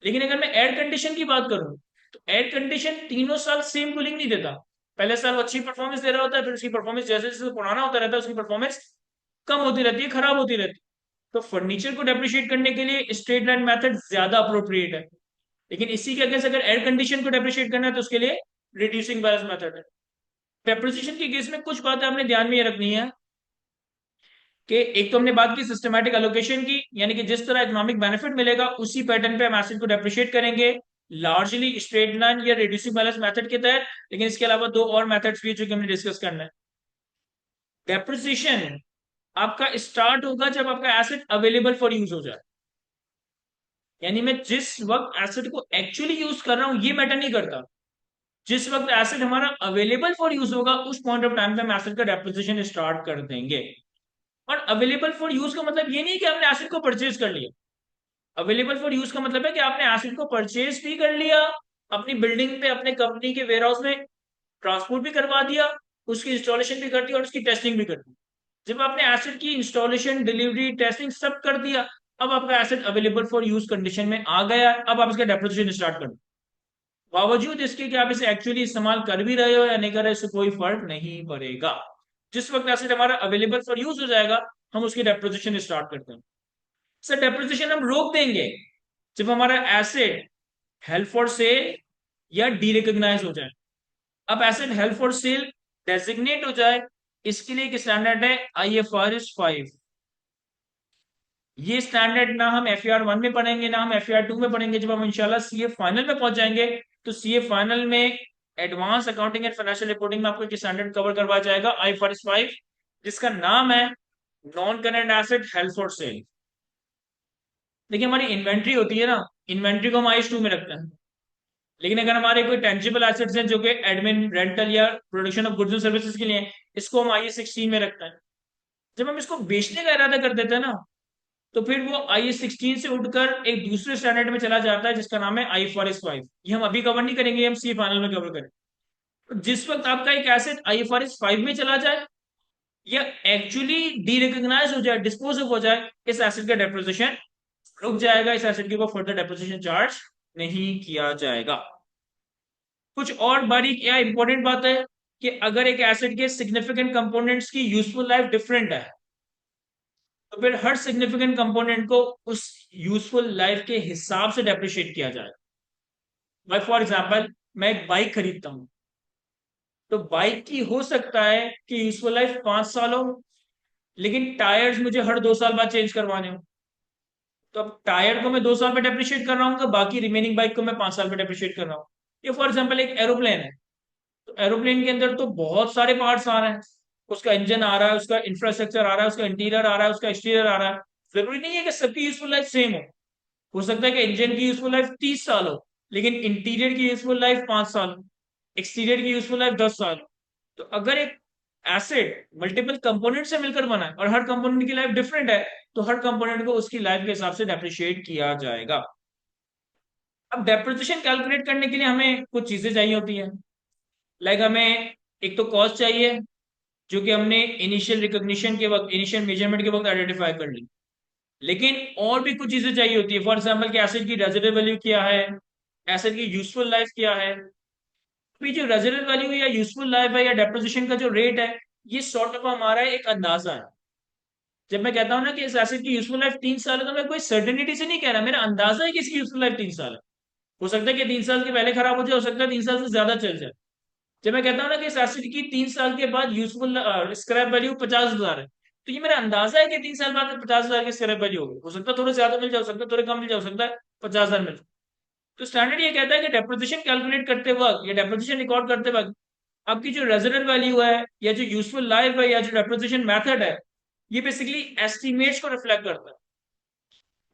लेकिन अगर मैं एयर कंडीशन की बात करूं, तो एयर कंडीशन तीनों साल सेम कूलिंग नहीं देता। पहले साल वो अच्छी परफॉर्मेंस दे रहा होता है, फिर उसकी परफॉर्मेंस जैसे जैसे पुराना होता रहता है उसकी परफॉर्मेंस कम होती रहती है, खराब होती रहती है। तो फर्नीचर को डेप्रिशिएट करने के लिए स्ट्रेट लाइन मेथड ज्यादा अप्रोप्रिएट है। लेकिन इसी के अगेंस्ट अगर एयर कंडीशन को डेप्रिशिएट करना है तो उसके लिए रिड्यूसिंग बैलेंस मेथड है। डेप्रिसिएशन के केस में कुछ बातें आपने ध्यान में ये रखनी है कि एक तो हमने बात की सिस्टमैटिक एलोकेशन की, यानी कि जिस तरह इकोनॉमिक बेनिफिट मिलेगा उसी पैटर्न पे हम एसिड को डेप्रिशिएट करेंगे, लार्जली स्ट्रेट लाइन या रिड्यूसिंग बैलेंस मेथड के तहत। लेकिन इसके अलावा दो और मेथड्स भी है जो कि हमने डिस्कस करना है। डेप्रिसिएशन आपका स्टार्ट होगा जब आपका एसिड अवेलेबल फॉर यूज हो जाए, यानी मैं जिस वक्त एसिड को एक्चुअली यूज कर रहा हूं ये मैटर नहीं करता। जिस वक्त एसिड हमारा अवेलेबल फॉर यूज होगा उस पॉइंट ऑफ टाइम पे हम एसिड का डेप्रिसिएशन स्टार्ट कर देंगे। और अवेलेबल फॉर यूज का मतलब ये नहीं कि आपने एसिड को परचेज कर लिया। अवेलेबल फॉर यूज का मतलब है कि आपने एसिड को परचेज भी कर लिया, अपनी बिल्डिंग पे अपने कंपनी के वेयर हाउस में ट्रांसपोर्ट भी करवा दिया, उसकी इंस्टॉलेशन भी कर दी और उसकी टेस्टिंग भी कर दी। जब आपने एसिड की इंस्टॉलेशन, डिलीवरी, टेस्टिंग सब कर दिया, अब आपका acid available for use condition में आ गया, अब आप इसका डेप्रिसिएशन स्टार्ट कर दो। बावजूद इसके कि आप इसे एक्चुअली इस्तेमाल कर भी रहे हो या नहीं कर रहे, इससे कोई फर्क नहीं पड़ेगा। जिस वक्त एसिड हमारा अवेलेबल फॉर यूज हो जाएगा हम उसकी डेप्रिसिएशन स्टार्ट करते हैं। सर डेप्रिसिएशन हम रोक देंगे जब हमारा एसिड हेल्प फॉर सेल या डी रिकॉग्नाइज हो जाए। अब acid help for sale designate हो जाए, इसके लिए एक स्टैंडर्ड है IFRS 5। ये स्टैंडर्ड ना हम FER 1 में पढ़ेंगे ना हम FER 2 में पढ़ेंगे। जब हम इंशाल्लाह CA फाइनल में पहुंच जाएंगे तो CA फाइनल में advance accounting and financial reporting में आपको एक स्टैंडर्ड कवर करवाया जाएगा IFRS 5, जिसका नाम है non current asset help for sale. देखिए हमारी इन्वेंट्री होती है ना, इन्वेंट्री को हम IS 2 में रखते हैं। लेकिन अगर हमारे कोई टेंजिबल एसेट्स हैं जो कि एडमिन, रेंटल या production of goods and services के लिए हैं, इसको हम IS 16 में रखते हैं। जब हम इसको बेचने का इरादा कर देते हैं ना, तो फिर वो IS 16 से उठकर एक दूसरे स्टैंडर्ड में चला जाता है जिसका नाम है IFRS 5। ये हम अभी कवर नहीं करेंगे, ये हम CA फाइनल में कवर करेंगे। तो जिस वक्त आपका एक एसेट IFRS 5 में चला जाए या एक्चुअली डी रिकॉग्नाइज हो जाए, डिस्पोज हो जाए, इस एसेट का डेप्रिसिएशन रुक जाएगा, इस एसेट के ऊपर फर्दर डेप्रिसिएशन चार्ज नहीं किया जाएगा। कुछ और बारीक या इंपॉर्टेंट बात है कि अगर एक एसेट के सिग्निफिकेंट कंपोनेंट्स की यूजफुल लाइफ डिफरेंट है, तो फिर हर सिग्निफिकेंट कंपोनेंट को उस यूजफुल लाइफ के हिसाब से डेप्रिशिएट किया जाए। भाई फॉर एग्जांपल मैं एक बाइक खरीदता हूं, तो बाइक की हो सकता है कि यूजफुल लाइफ 5 साल हो, लेकिन टायर्स मुझे हर 2 साल बाद चेंज करवाने हो। तो अब टायर को मैं 2 साल में डेप्रिशिएट कर रहा हूँ, बाकी रिमेनिंग बाइक को मैं 5 साल में डेप्रिशिएट कर रहा हूँ। ये फॉर एग्जाम्पल एक एरोप्लेन है, तो एरोप्लेन के अंदर तो बहुत सारे पार्ट्स आ रहे हैं। उसका इंजन आ रहा है, उसका इंफ्रास्ट्रक्चर आ रहा है, उसका इंटीरियर आ रहा है, उसका एक्सटीरियर आ रहा है। जरूरी नहीं है कि सबकी यूजफुल लाइफ सेम हो सकता है कि इंजन की यूजफुल लाइफ 30 साल हो, लेकिन इंटीरियर की यूजफुल लाइफ 5 साल हो, एक्सटीरियर की यूजफुल लाइफ 10 साल हो। तो अगर एक एसिड मल्टीपल कंपोनेंट से मिलकर बना है और हर कंपोनेंट की लाइफ डिफरेंट है, तो हर कंपोनेंट को उसकी लाइफ के हिसाब से डेप्रिशिएट किया जाएगा। अब डेप्रिसिएशन कैलकुलेट करने के लिए हमें कुछ चीजें चाहिए होती हैं। लाइक हमें एक तो कॉस्ट चाहिए, जो कि हमने इनिशियल रिकॉग्निशन के वक्त, इनिशियल मेजरमेंट के वक्त आइडेंटिफाई कर ली। लेकिन और भी कुछ चीजें चाहिए होती है। फॉर एग्जाम्पल कि एसिड की रेजिडुअल वैल्यू क्या है, एसिड की यूजफुल लाइफ क्या है। तो ये जो रेजिडुअल वैल्यू या यूजफुल लाइफ है या डेप्रिसिएशन का जो रेट है, ये सॉर्ट ऑफ हमारा एक अंदाजा है। जब मैं कहता हूं ना कि इस एसिड की यूजफुल लाइफ 3 साल है, तो मैं कोई सर्टेनिटी से नहीं कह रहा, मेरा अंदाजा है कि इसकी यूजफुल लाइफ 3 साल है। हो सकता है कि 3 साल के पहले खराब हो जाए, हो सकता है 3 साल से ज्यादा चल जाए। जब मैं कहता हूँ ना कि इस एसिड की 3 साल के बाद यूजफुल स्क्रैप वैल्यू 50,000 है, तो ये मेरा अंदाजा है कि 3 साल बाद 50,000 की स्क्रैप वैल्यू होगी। हो सकता है थोड़े ज्यादा मिल जाए, हो सकता है थोड़े कम मिल जाए, हो सकता है 50,000 मिल जाए। तो स्टैंडर्ड ये कहता है कि डेप्रिसिएशन कैलकुलेट करते वक्त या डेप्रिसिएशन रिकॉर्ड करते वक्त आपकी जो रेजिडेंट वैल्यू है या जो यूजफुल लाइफ है या जो डेप्रिसिएशन मेथड है, ये बेसिकली एस्टिमेट्स को रिफ्लेक्ट करता है।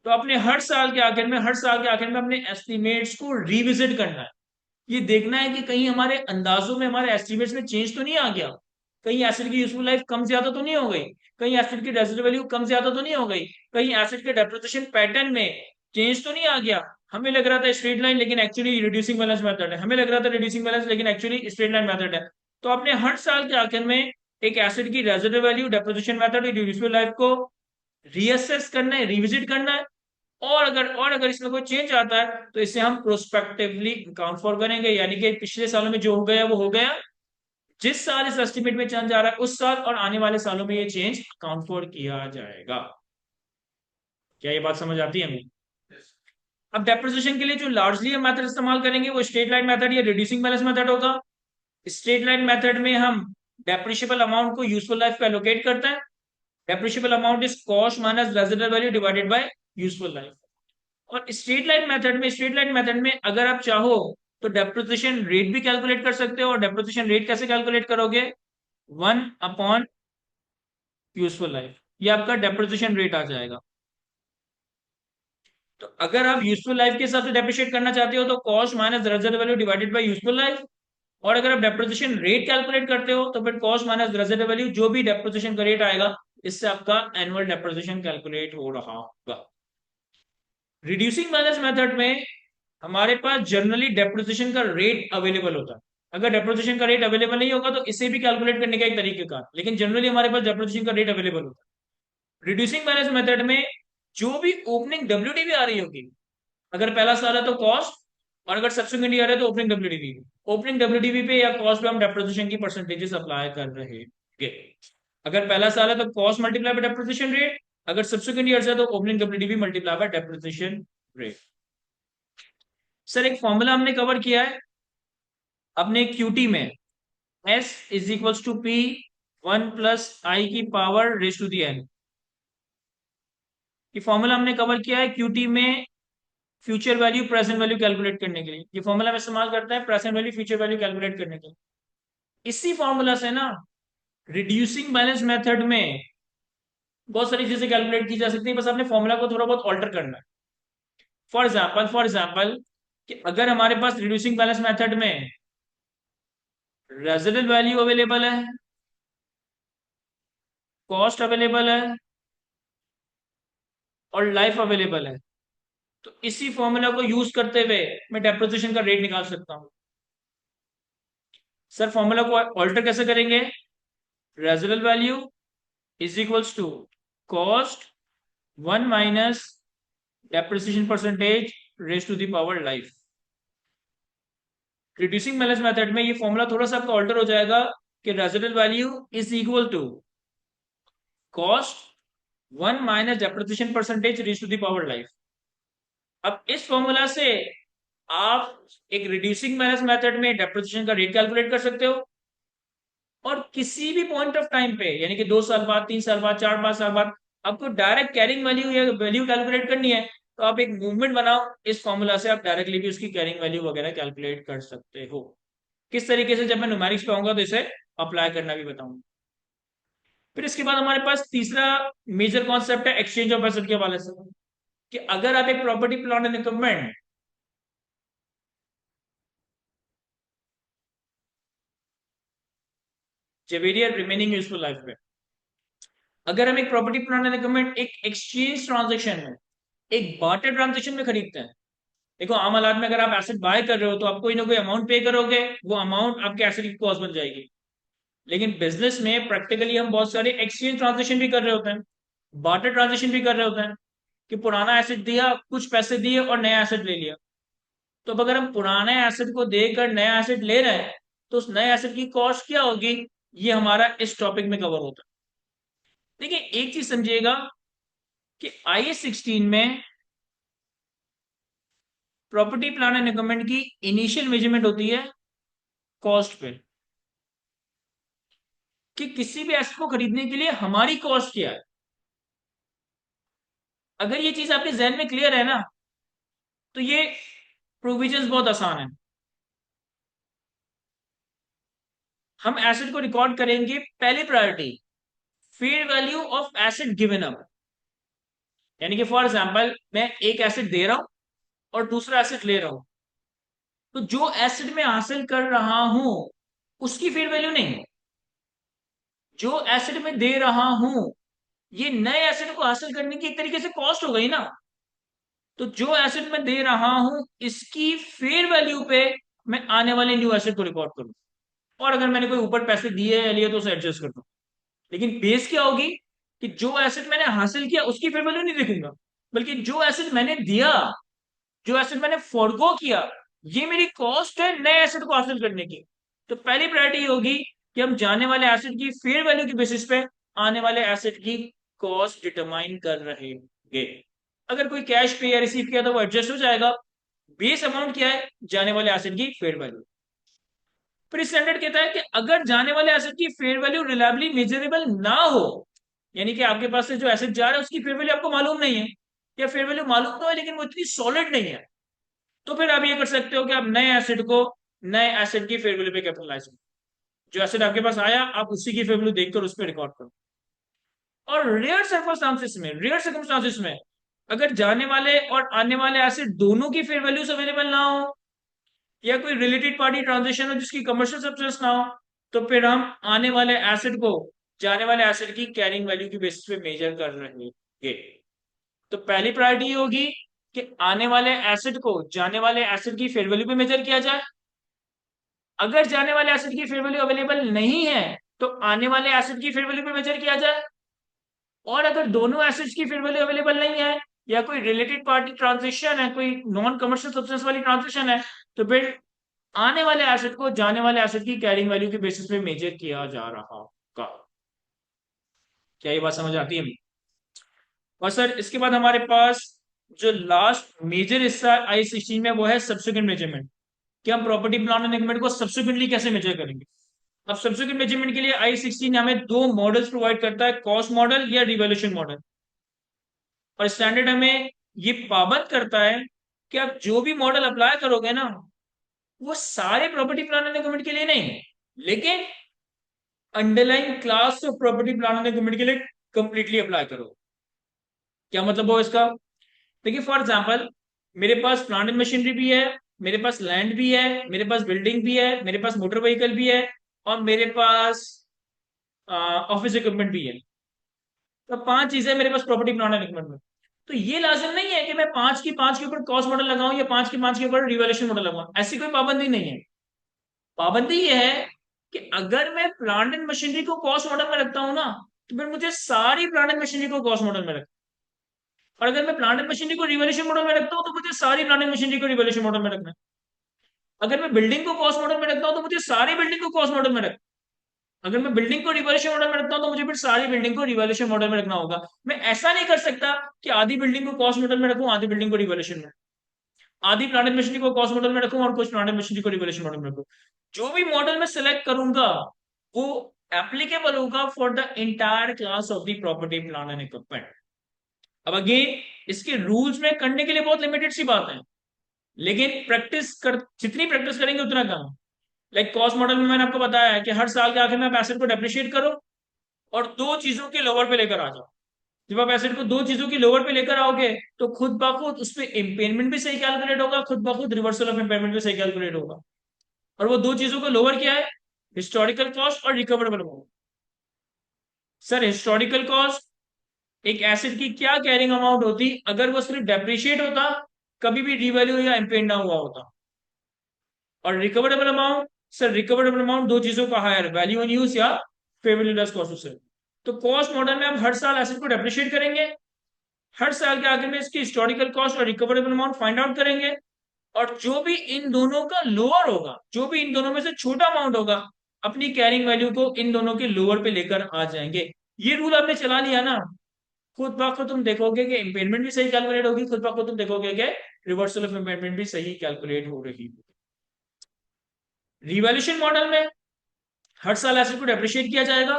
तो अपने हर साल के आखिर में अपने एस्टिमेट्स को रिविजिट करना है। ये देखना है कि कहीं हमारे अंदाजों में, हमारे एस्टिमेट्स में चेंज तो नहीं आ गया, कहीं एसिड की यूजफुल लाइफ कम ज्यादा तो नहीं हो गई, कहीं एसिड की रेजिडुअल वैल्यू कम ज्यादा तो नहीं हो गई, कहीं एसिड के डेप्रिसिएशन पैटर्न में चेंज तो नहीं आ गया। हमें लग रहा था स्ट्रेट लाइन लेकिन एक्चुअली रिड्यूसिंग बैलेंस मेथड है, हमें लग रहा था रिड्यूसिंग बैलेंस लेकिन एक्चुअली स्ट्रेट लाइन मेथड है। तो अपने हर साल के आखिर में एक एसिड की residual value, depreciation method, useful life को रीअसेस करना है, रिविजिट करना है। और अगर इसमें कोई चेंज आता है तो इसे हम प्रोस्पेक्टिवली अकाउंट फॉर करेंगे, यानी कि पिछले सालों में जो हो गया वो हो गया, जिस साल इस एस्टिमेट में चेंज आ रहा है उस साल और आने वाले सालों में ये चेंज अकाउंट फॉर किया जाएगा। क्या ये बात समझ आती है हमें? अब डेप्रिसिएशन के लिए जो लार्जली हम मेथड इस्तेमाल करेंगे वो स्ट्रेट लाइन मेथड या रिड्यूसिंग बैलेंस मेथड होगा। स्ट्रेट लाइन मेथड में हम डेप्रिशिएबल अमाउंट को यूजफुल लाइफ पे एलोकेट करते हैं। Depreciable amount is cost minus residual value divided by useful life. और स्ट्रेट लाइन मेथड में अगर आप चाहो तो डेप्रिसिएशन रेट भी कैलकुलेट कर सकते हो। और डेप्रिसिएशन रेट कैसे कैलकुलेट करोगे? 1 अपॉन यूजफुल लाइफ, ये आपका डेप्रिसिएशन रेट आ जाएगा। तो अगर आप यूजफुल लाइफ के हिसाब से डेप्रिशिएट करना चाहते हो तो cost minus residual value divided by useful life. और अगर आप डेप्रिसिएशन रेट कैलकुलेट करते हो तो फिर कॉस्ट माइनस रेजिडुअल वैल्यू, जो भी डेप्रिसिएशन का रेट आएगा, इससे आपका एनुअल डेप्रिसिएशन कैलकुलेट हो रहा होगा। रिड्यूसिंग बैलेंस मेथड में हमारे पास जनरली डेप्रिसिएशन का रेट अवेलेबल होता है। अगर डेप्रिसिएशन का रेट अवेलेबल नहीं होगा तो इसे भी कैलकुलेट करने का एक तरीके का, लेकिन जनरली हमारे पास डेप्रिसिएशन का रेट अवेलेबल होता है। रिड्यूसिंग बैलेंस मेथड में जो भी ओपनिंग डब्ल्यूडीवी आ रही होगी, अगर पहला साल है तो कॉस्ट, और अगर सब्सिक्वेंट ईयर है तो ओपनिंग डब्ल्यूडीवी। ओपनिंग डब्ल्यूडीवी पे या कॉस्ट पे हम डेप्रिसिएशन की परसेंटेजेस अप्लाई कर रहे हैं। अगर पहला साल है तो cost multiply by depreciation rate, अगर सब्सिक्वेंट ईयर है तो opening WDV multiply by depreciation rate. Sir एक फॉर्मूला हमने कवर किया है अपने क्यूटी में, S is equals to P 1 + i की power raise to the n. ये फॉर्मूला हमने कवर किया है क्यूटी में future value present value calculate करने के लिए। ये फॉर्मूला हम इस्तेमाल करते हैं present value future value calculate करने के लिए। इसी फॉर्मूला से ना रिड्यूसिंग बैलेंस मेथड में बहुत सारी चीजें कैलकुलेट की जा सकती है, बस आपने फॉर्मूला को थोड़ा बहुत ऑल्टर करना है। फॉर एग्जाम्पल कि अगर हमारे पास रिड्यूसिंग बैलेंस मेथड में रेजिडुअल वैल्यू अवेलेबल है, कॉस्ट अवेलेबल है और लाइफ अवेलेबल है, तो इसी फॉर्मूला को यूज करते हुए मैं डेप्रिसिएशन का रेट निकाल सकता हूं। सर फॉर्मूला को ऑल्टर कैसे करेंगे? Residual value is equals to cost 1 - depreciation percentage raise to the power life. Reducing balance method में ये फॉर्मूला थोड़ा सा आपका ऑल्टर हो जाएगा कि residual value is equal to cost 1 - depreciation percentage raise to the power life. अब इस फॉर्मूला से आप एक रिड्यूसिंग बैलेंस मेथड में डेप्रिसिएशन का रेट कैलकुलेट कर सकते हो, और किसी भी पॉइंट ऑफ टाइम पे, यानी कि 2 साल बाद, 3 साल बाद, 4-5 साल बाद आपको डायरेक्ट कैरिंग वैल्यू या वैल्यू कैलकुलेट करनी है, तो आप एक मूवमेंट बनाओ, इस फॉर्मूला से आप डायरेक्टली भी उसकी कैरिंग वैल्यू वगैरह कैलकुलेट कर सकते हो। किस तरीके से, जब मैं न्यूमेरिक्स पे आऊंगा तो इसे अप्लाई करना भी बताऊंगा। फिर इसके बाद हमारे पास तीसरा मेजर कॉन्सेप्ट है एक्सचेंज ऑफ एसेट के हवाले से, कि अगर आप एक प्रॉपर्टी प्लांट एंड इक्विपमेंट जेवेरियर रिमेनिंग यूजफुल लाइफ में, अगर हम एक प्रॉपर्टी प्लांट एंड इक्विपमेंट एक एक्सचेंज ट्रांजेक्शन में, एक बार्टर ट्रांजेक्शन में खरीदते हैं। देखो आम हालात में अगर आप एसेट बाय कर रहे हो तो आप कोई ना कोई अमाउंट पे करोगे, वो अमाउंट आपके एसेट की कॉस्ट बन जाएगी। लेकिन बिजनेस में प्रैक्टिकली हम बहुत सारे एक्सचेंज ट्रांजेक्शन भी कर रहे होते हैं, बार्टर ट्रांजेक्शन भी कर रहे होते हैं, कि पुराना एसेट दिया, कुछ पैसे दिए और नया एसेट ले लिया। तो अब अगर हम पुराने एसेट को देकर नया एसेट ले रहे हैं तो उस नए एसेट की कॉस्ट क्या होगी, ये हमारा इस टॉपिक में कवर होता है। देखिए एक चीज समझिएगा कि IS 16 में प्रॉपर्टी प्लांट एंड इक्विपमेंट की इनिशियल मेजरमेंट होती है कॉस्ट पे, कि किसी भी एसेट को खरीदने के लिए हमारी कॉस्ट क्या है। अगर ये चीज आपके जहन में क्लियर है ना, तो ये प्रोविजंस बहुत आसान है। हम एसेट को रिकॉर्ड करेंगे, पहली priority fair value of asset given up. यानी कि फॉर एग्जांपल मैं एक एसेट दे रहा हूं और दूसरा एसेट ले रहा हूं, तो जो एसेट मैं हासिल कर रहा हूं उसकी फेयर वैल्यू नहीं, जो एसेट मैं दे रहा हूं ये नए एसेट को हासिल करने की एक तरीके से कॉस्ट हो गई ना। तो जो एसेट मैं दे रहा हूं इसकी फेयर वैल्यू पे मैं आने वाले न्यू एसेट को रिकॉर्ड करूं, और अगर मैंने कोई ऊपर पैसे दिए या लिए तो उसे एडजस्ट कर दूं। लेकिन बेस क्या होगी कि जो एसेट मैंने हासिल किया उसकी फेयर वैल्यू नहीं देखूंगा, बल्कि जो एसेट मैंने दिया, जो एसेट मैंने फॉरगो किया, ये मेरी कॉस्ट है नए एसेट को हासिल करने की। तो पहली प्रायोरिटी होगी कि हम जाने वाले एसेट की फेयर वैल्यू की बेसिस पे आने वाले एसेट की कॉस्ट डिटरमाइन कर रहे हैं। अगर कोई कैश पे या रिसीव किया तो वो एडजस्ट हो जाएगा। बेस अमाउंट क्या है, जाने वाले एसेट की फेयर वैल्यू। फिर स्टैंडर्ड कहता है कि अगर जाने वाले एसेट की फेयर वैल्यू रिलायबली मेजरेबल ना हो, यानी कि आपके पास से जो एसेट जा रहा है उसकी फेयर वैल्यू आपको मालूम नहीं है, या फेयर वैल्यू मालूम तो है लेकिन वो इतनी सॉलिड नहीं है, तो फिर आप ये कर सकते हो कि आप नए एसेट को नए एसेट की फेयर वैल्यू पे कैपिटलाइज करो। जो एसेट आपके पास आया आप उसी की फेयर वैल्यू देखकर उस पर रिकॉर्ड करो। और रेयर सर्कमस्टांसिस में अगर जाने वाले और आने वाले एसेट दोनों की फेयर वैल्यूज अवेलेबल ना हो, या कोई रिलेटेड पार्टी ट्रांजेक्शन हो जिसकी कमर्शियल सब्सटेंस ना हो, तो फिर हम आने वाले एसेट को जाने वाले एसेट की कैरिंग वैल्यू की बेसिस पे मेजर कर रहे हैं। तो पहली प्रायोरिटी होगी कि आने वाले एसेट को जाने वाले एसेट की फेयर वैल्यू पे मेजर किया जाए। अगर जाने वाले एसेट की फेयर वैल्यू अवेलेबल नहीं है तो आने वाले एसेट की फेयर वैल्यू पे मेजर किया जाए। और अगर दोनों एसेट्स की फेयर वैल्यू अवेलेबल नहीं है, या कोई रिलेटेड पार्टी ट्रांजेक्शन है, कोई नॉन कमर्शियल सब्सटेंस वाली ट्रांजेक्शन है, तो फिर आने वाले एसेट को जाने वाले एसेट की कैरिंग वैल्यू के बेसिस पे मेजर किया जा रहा होगा। क्या ये बात समझ आती है? और सर इसके बाद हमारे पास जो लास्ट मेजर हिस्सा आई 16 में वो है सब्सिक्वेंट मेजरमेंट, कि हम प्रॉपर्टी प्लान एंड एग्रीमेंट को सब्सिक्वेंटली कैसे मेजर करेंगे। अब सब्सिक्वेंट मेजरमेंट के लिए आई 16 हमें दो मॉडल्स प्रोवाइड करता है, कॉस्ट मॉडल या रिवॉल्यूशन मॉडल। और स्टैंडर्ड हमें ये पाबंद करता है कि आप जो भी मॉडल अप्लाई करोगे ना वो सारे प्रॉपर्टी प्लान एंड एग्रीमेंट के लिए नहीं, लेकिन underline class of property plan and agreement के लिए कंप्लीटली अप्लाई करो। क्या मतलब हो इसका? देखिए फॉर एग्जांपल मेरे पास प्लांट एंड मशीनरी भी है, मेरे पास लैंड भी है, मेरे पास बिल्डिंग भी है, मेरे पास मोटर व्हीकल भी है, और मेरे पास ऑफिस इक्विपमेंट भी है। तो पांच चीजें मेरे पास प्रॉपर्टी प्लांट एंड इक्विपमेंट में। तो ये लाजिम नहीं है कि मैं पांच की पांच के ऊपर कॉस्ट मॉडल लगाऊं या पांच के ऊपर रिवैल्यूएशन मॉडल लगाऊं, ऐसी कोई पाबंदी नहीं है। पाबंदी ये है कि अगर मैं प्लांट एंड मशीनरी को कॉस्ट मॉडल में रखता हूं ना, तो फिर मुझे सारी प्लांट एंड मशीनरी को कॉस्ट मॉडल में रखना। और अगर मैं प्लांट एंड मशीनरी को रिवॉल्यूशन मॉडल में रखता हूँ तो मुझे सारी प्लांट एंड मशीनरी को रिवॉल्यूशन मॉडल में रखना है। अगर मैं बिल्डिंग को कॉस्ट मॉडल में रखता हूँ तो मुझे सारी बिल्डिंग को कॉस्ट मॉडल में रखना। अगर मैं बिल्डिंग को रिवॉल्यूशन मॉडल में रखता हूँ तो मुझे फिर सारी बिल्डिंग को रिवॉल्यूशन मॉडल में रखना होगा। मैं ऐसा नहीं कर सकता कि आधी बिल्डिंग को कॉस्ट मॉडल में रखूं, आधी बिल्डिंग को रिवॉल्यूशन में, आधी प्लांट एंड मशीनरी को कॉस्ट मॉडल में रखूं और कुछ प्लांट एंड मशीनरी को रिवॉल्यूशन मॉडल में रखूं। जो भी मॉडल में सिलेक्ट करूंगा वो एप्लीकेबल होगा for the entire class of the property plant and equipment. अब अगेन इसके रूल्स में करने के लिए बहुत लिमिटेड सी बात है, लेकिन प्रैक्टिस कर जितनी प्रैक्टिस करेंगे उतना कम। लाइक कॉस्ट मॉडल में मैंने आपको बताया है कि हर साल के आखिर में आप एसेट को डेप्रिशिएट करो और दो चीजों के लोअर पे लेकर आ जाओ। जब आप एसेट को दो चीजों की लोअर पे लेकर आओगे तो खुद ब खुद उस पर इम्पेयरमेंट भी सही कैलकुलेट होगा, खुद ब खुद रिवर्सल ऑफ इम्पेयरमेंट भी सही कैलकुलेट होगा। और वो दो चीजों को लोअर क्या है? हिस्टोरिकल कॉस्ट और recoverable amount. Sir historical cost एक एसेट की क्या कैरिंग अमाउंट होती अगर वो सिर्फ डेप्रिशिएट होता, कभी भी रिवैल्यू या इम्पेयर ना हुआ होता। और recoverable amount, sir recoverable amount दो चीजों का हायर वैल्यू इन यूज या fair value less cost of sale. तो कॉस्ट मॉडल में हम हर साल एसेट को डेप्रिशिएट करेंगे, हर साल के आगे में इसकी हिस्टोरिकल कॉस्ट और रिकवरेबल अमाउंट फाइंड आउट करेंगे, और जो भी इन दोनों का लोअर होगा, जो भी इन दोनों में से छोटा अमाउंट होगा, अपनी कैरिंग वैल्यू को इन दोनों के लोअर पे लेकर आ जाएंगे। ये रूल आपने चला लिया ना, खुद ब खुद तुम देखोगे कि इम्पेयरमेंट भी सही कैलकुलेट होगी, खुद ब खुद तुम देखोगे कि रिवर्सल ऑफ इम्पेयरमेंट भी सही कैलकुलेट हो रही है। रिवैल्यूएशन मॉडल में हर साल एसेट को डेप्रिशिएट किया जाएगा,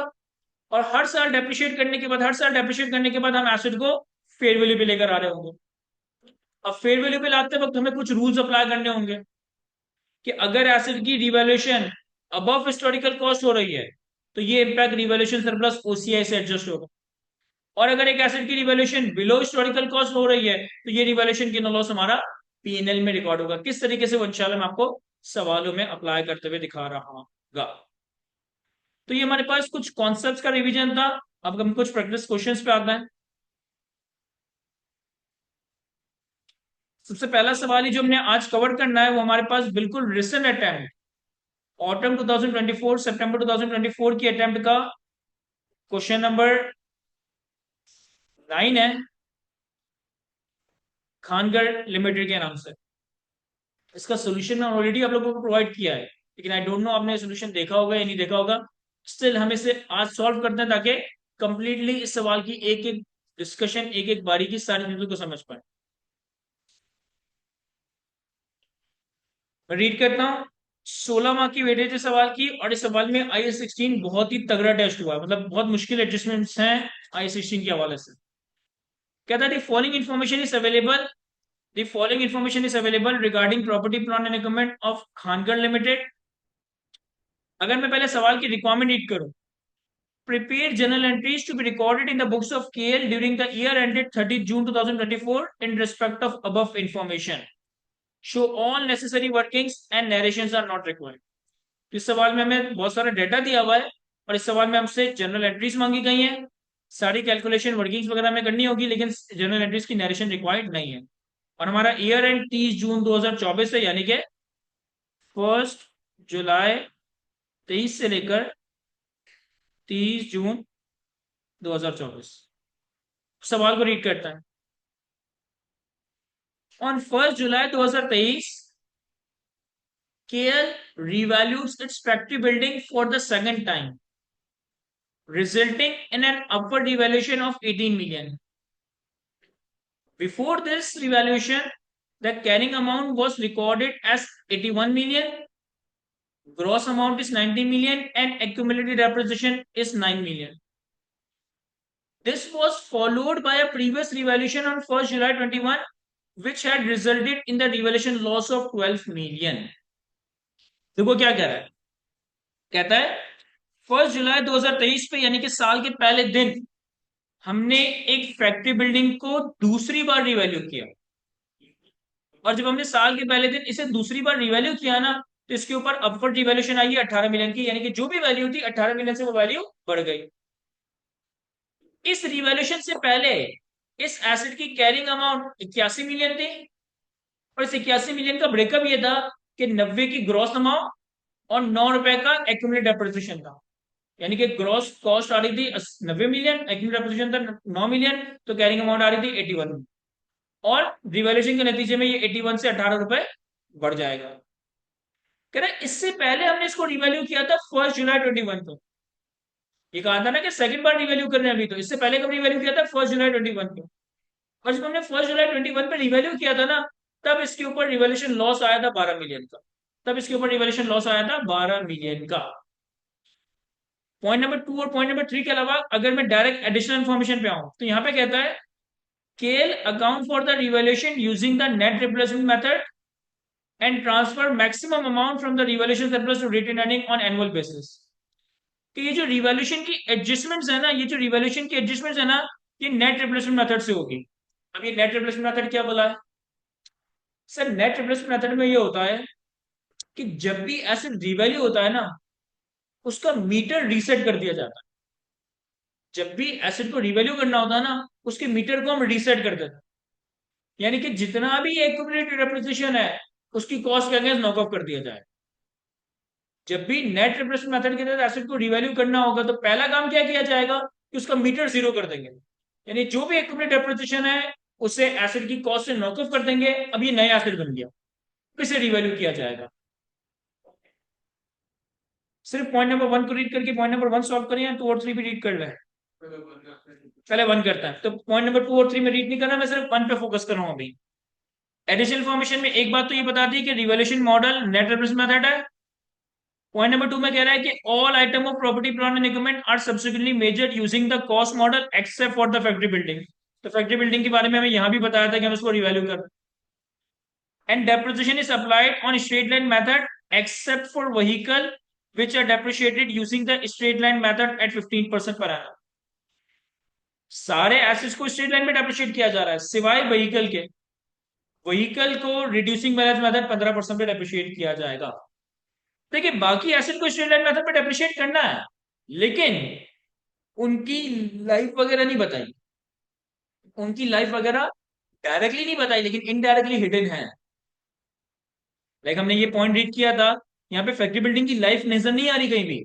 और हर साल डेप्रिशिएट करने के बाद, हर साल डेप्रिशिएट करने के बाद हम एसेट को फेयर वैल्यू पे लेकर आ रहे होंगे। अब फेयर वैल्यू पे लाते वक्त हमें कुछ रूल्स अप्लाई करने होंगे कि अगर एसेट की रिवैल्यूएशन अबव हिस्टोरिकल कॉस्ट हो रही है तो ये इम्पैक्ट रिवैल्यूएशन सरप्लस ओसीआई से एडजस्ट होगा, और अगर एक एसेट की रिवैल्यूएशन बिलो हिस्टोरिकल कॉस्ट हो रही है तो ये रिवैल्यूएशन गेन और लॉस हमारा पीएनएल में रिकॉर्ड होगा। किस तरीके से वो इंशाल्लाह मैं आपको सवालों में अप्लाई करते हुए दिखा रहा हूँ। तो ये हमारे पास कुछ कॉन्सेप्ट्स का रिवीजन था। अब हम कुछ प्रैक्टिस क्वेश्चंस पे आते हैं। सबसे पहला सवाल ही जो हमने आज कवर करना है वो हमारे पास बिल्कुल रिसेंट अटेम्प्ट, ऑटम 2024 सितंबर 2024 की अटेम्प्ट का क्वेश्चन नंबर 9 है, खानगढ़ लिमिटेड के नाम से। इसका सोल्यूशन मैं ऑलरेडी आप लोगों को प्रोवाइड किया है, लेकिन आई डोंट नो आपने सोल्यूशन देखा होगा या नहीं देखा होगा। स्टिल हम इसे आज सॉल्व करते हैं ताकि कंप्लीटली इस सवाल की एक एक डिस्कशन, एक एक बारीकी सारी चीजों को समझ पाए। मैं रीड करता हूँ। 16 मार्क की वेटेज है सवाल की, और इस सवाल में आई16 बहुत ही तगड़ा टेस्ट हुआ है, मतलब बहुत मुश्किल एडजस्टमेंट्स हैं आई16 के हवाले से। कहता है following information is available, the following information is available regarding property plant and equipment of Khangarh limited. अगर मैं पहले सवाल की रिक्वायरमेंट रीड करूं, prepare journal entries to be recorded in the books of KL during the year ended 30th June 2024 in respect of above information. Show all necessary workings and narrations are not required. इस सवाल में हमें बहुत सारा data दिया हुआ है, और इस सवाल में हमसे जनरल एंट्रीज मांगी गई हैं। सारी कैलकुलेशन वर्किंग्स वगैरह में करनी होगी, लेकिन जनरल एंट्रीज की नरेशन रिक्वायर्ड नहीं है। और हमारा ईयर एंड 30 जून 2024 है, यानी कि 1 जुलाई 23 से लेकर 30 जून 2024। सवाल को रीड करता है। On 1 July 2023 KL revalues its factory building for the second time, resulting in an upward revaluation of 18 million. Before this revaluation, the carrying amount was recorded as 81 million, gross amount is 90 million, and accumulated depreciation is 9 million. This was followed by a previous revaluation on 1st July 21, which had resulted in the revaluation loss of 12 million. देखो क्या कह रहा है, कहता है 1 जुलाई 2023 पे यानी कि साल के पहले दिन हमने एक फैक्ट्री बिल्डिंग को दूसरी बार रिवैल्यू किया, और जब हमने साल के पहले दिन इसे दूसरी बार रिवैल्यू किया ना, तो इसके ऊपर अपवर्ड रिवैल्यूएशन आई है 18 मिलियन की, यानी कि जो भी वैल्यू थी 18 मिलियन से वो वैल्यू बढ़ गई। इस रिवैल्यूएशन से पहले इस एसेट की कैरिंग अमाउंट 81 मिलियन थी, और इस 81 मिलियन का ब्रेकअप ये था कि 90 की ग्रॉस अमाउंट और 9 रुपए का एक्यूमुलेटेड डेप्रिसिएशन था, यानी कि ग्रॉस कॉस्ट आ रही थी 90 मिलियन, एक्यूमुलेटेड डेप्रिसिएशन था 9 मिलियन, तो कैरिंग अमाउंट आ रही थी 81, और रिवैल्यूएशन के नतीजे में ये 81 से 18 रुपए बढ़ जाएगा। कह रहे इससे पहले हमने इसको रिवैल्यू किया था 1 जुलाई 21 को। ये कहा था ना कि सेकंड बार रिवैल्यू कर रहे हैं अभी, तो इससे पहले कब रिवैल्यू किया था 1 जुलाई 21 को। और जब हमने 1 जुलाई 21 पे रिवैल्यू किया था ना, तब इसके ऊपर रिवैल्यूएशन लॉस आया था 12 मिलियन का, तब इसके ऊपर रिवैल्यूएशन लॉस आया था 12 मिलियन का। पॉइंट नंबर 2 और पॉइंट नंबर 3 के अलावा अगर मैं डायरेक्ट एडिशनल इंफॉर्मेशन पे आऊं, तो यहां पे कहता है केल account for the revaluation using the net replacement method and transfer maximum amount from the revaluation surplus to retain earning on annual basis. कि ये जो रिवैल्यूएशन की एडजस्टमेंट्स है ना, ये जो रिवैल्यूएशन की एडजस्टमेंट्स है ना, ये नेट रिप्लेसमेंट मेथड से होगी। अब ये नेट रिप्लेसमेंट मेथड क्या बोला है सर? नेट रिप्लेसमेंट मेथड में ये होता है कि जब भी एसेट रिवैल्यू होता है ना, उसका मीटर रीसेट कर दिया जाता है। जब भी एसेट को रिवैल्यू करना होता है ना, उसके मीटर को हम रीसेट कर देते हैं, यानी कि जितना भी एक्यूमुलेटेड डेप्रिसिएशन है उसकी कॉस्ट के अगेंस्ट नॉक ऑफ कर दिया जाए। जब भी नेट रिप्लेसमेंट मेथड के तहत एसेट को रिवैल्यू करना होगा, तो पहला काम क्या किया जाएगा कि उसका मीटर जीरो कर देंगे, यानी जो भी एक्यूमुलेटेड डेप्रिसिएशन है उसे एसेट की कॉस्ट से नॉक ऑफ कर देंगे। अब ये नया एसेट बन गया, इसे रिवैल्यू किया जाएगा। सिर्फ पॉइंट नंबर 1 को रीड करके पॉइंट नंबर 1 सॉल्व करें, या 2 और 3 भी रीड कर लें? पहले वन करता है, तो पॉइंट नंबर 2 और 3 में रीड नहीं करना, मैं सिर्फ वन पे फोकस कर रहा हूं अभी। एडिशनल फॉर्मेशन में एक बात तो ये बता दी कि revolution model net reference method है। पॉइंट नंबर 2 में कह रहा है कि all item of property plant and equipment are subsequently measured using the cost model except for the factory building. तो फैक्ट्री बिल्डिंग के बारे में हमें यहां भी बताया था कि हम उसको रिवैल्यू कर, and depreciation is applied on straight line method except for vehicle which are depreciated using the straight line method at 15% per annum। सारे एसेट्स को स्ट्रेट लाइन में डेप्रिशिएट किया जा रहा है सिवाय व्हीकल के। व्हीकल को रिड्यूसिंग बैलेंस मेथड 15% पे डेप्रिशिएट किया जाएगा। देखिए बाकी एसेट को स्ट्रेट लाइन मेथड पे डेप्रिशिएट करना है, लेकिन उनकी लाइफ वगैरह नहीं बताई, उनकी लाइफ वगैरह डायरेक्टली नहीं बताई, लेकिन इनडायरेक्टली हिडन है। लाइक हमने ये पॉइंट रीड किया था, यहाँ पे फैक्ट्री बिल्डिंग की लाइफ नजर नहीं आ रही कहीं भी,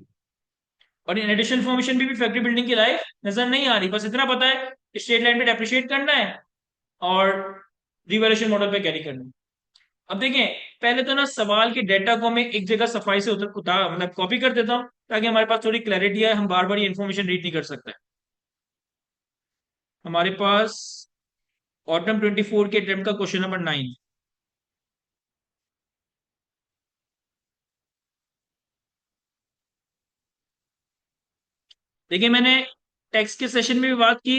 और इन एडिशनल फॉर्मेशन भी फैक्ट्री बिल्डिंग की लाइफ नजर नहीं आ रही। बस इतना पता है स्ट्रेट लाइन पे डेप्रिशिएट करना है और रिवैल्यूएशन मॉडल पे कैरी करना है। अब देखें, पहले तो ना सवाल के डेटा को मैं एक जगह सफाई से उतार मतलब कॉपी कर देता हूं, ताकि हमारे पास थोड़ी क्लैरिटी है, हम बार बार ये इन्फॉर्मेशन रीड नहीं कर सकते। हमारे पास ऑटम 24 के अटेम्प्ट का क्वेश्चन नंबर 9। देखिए मैंने टेक्स्ट के सेशन में भी बात की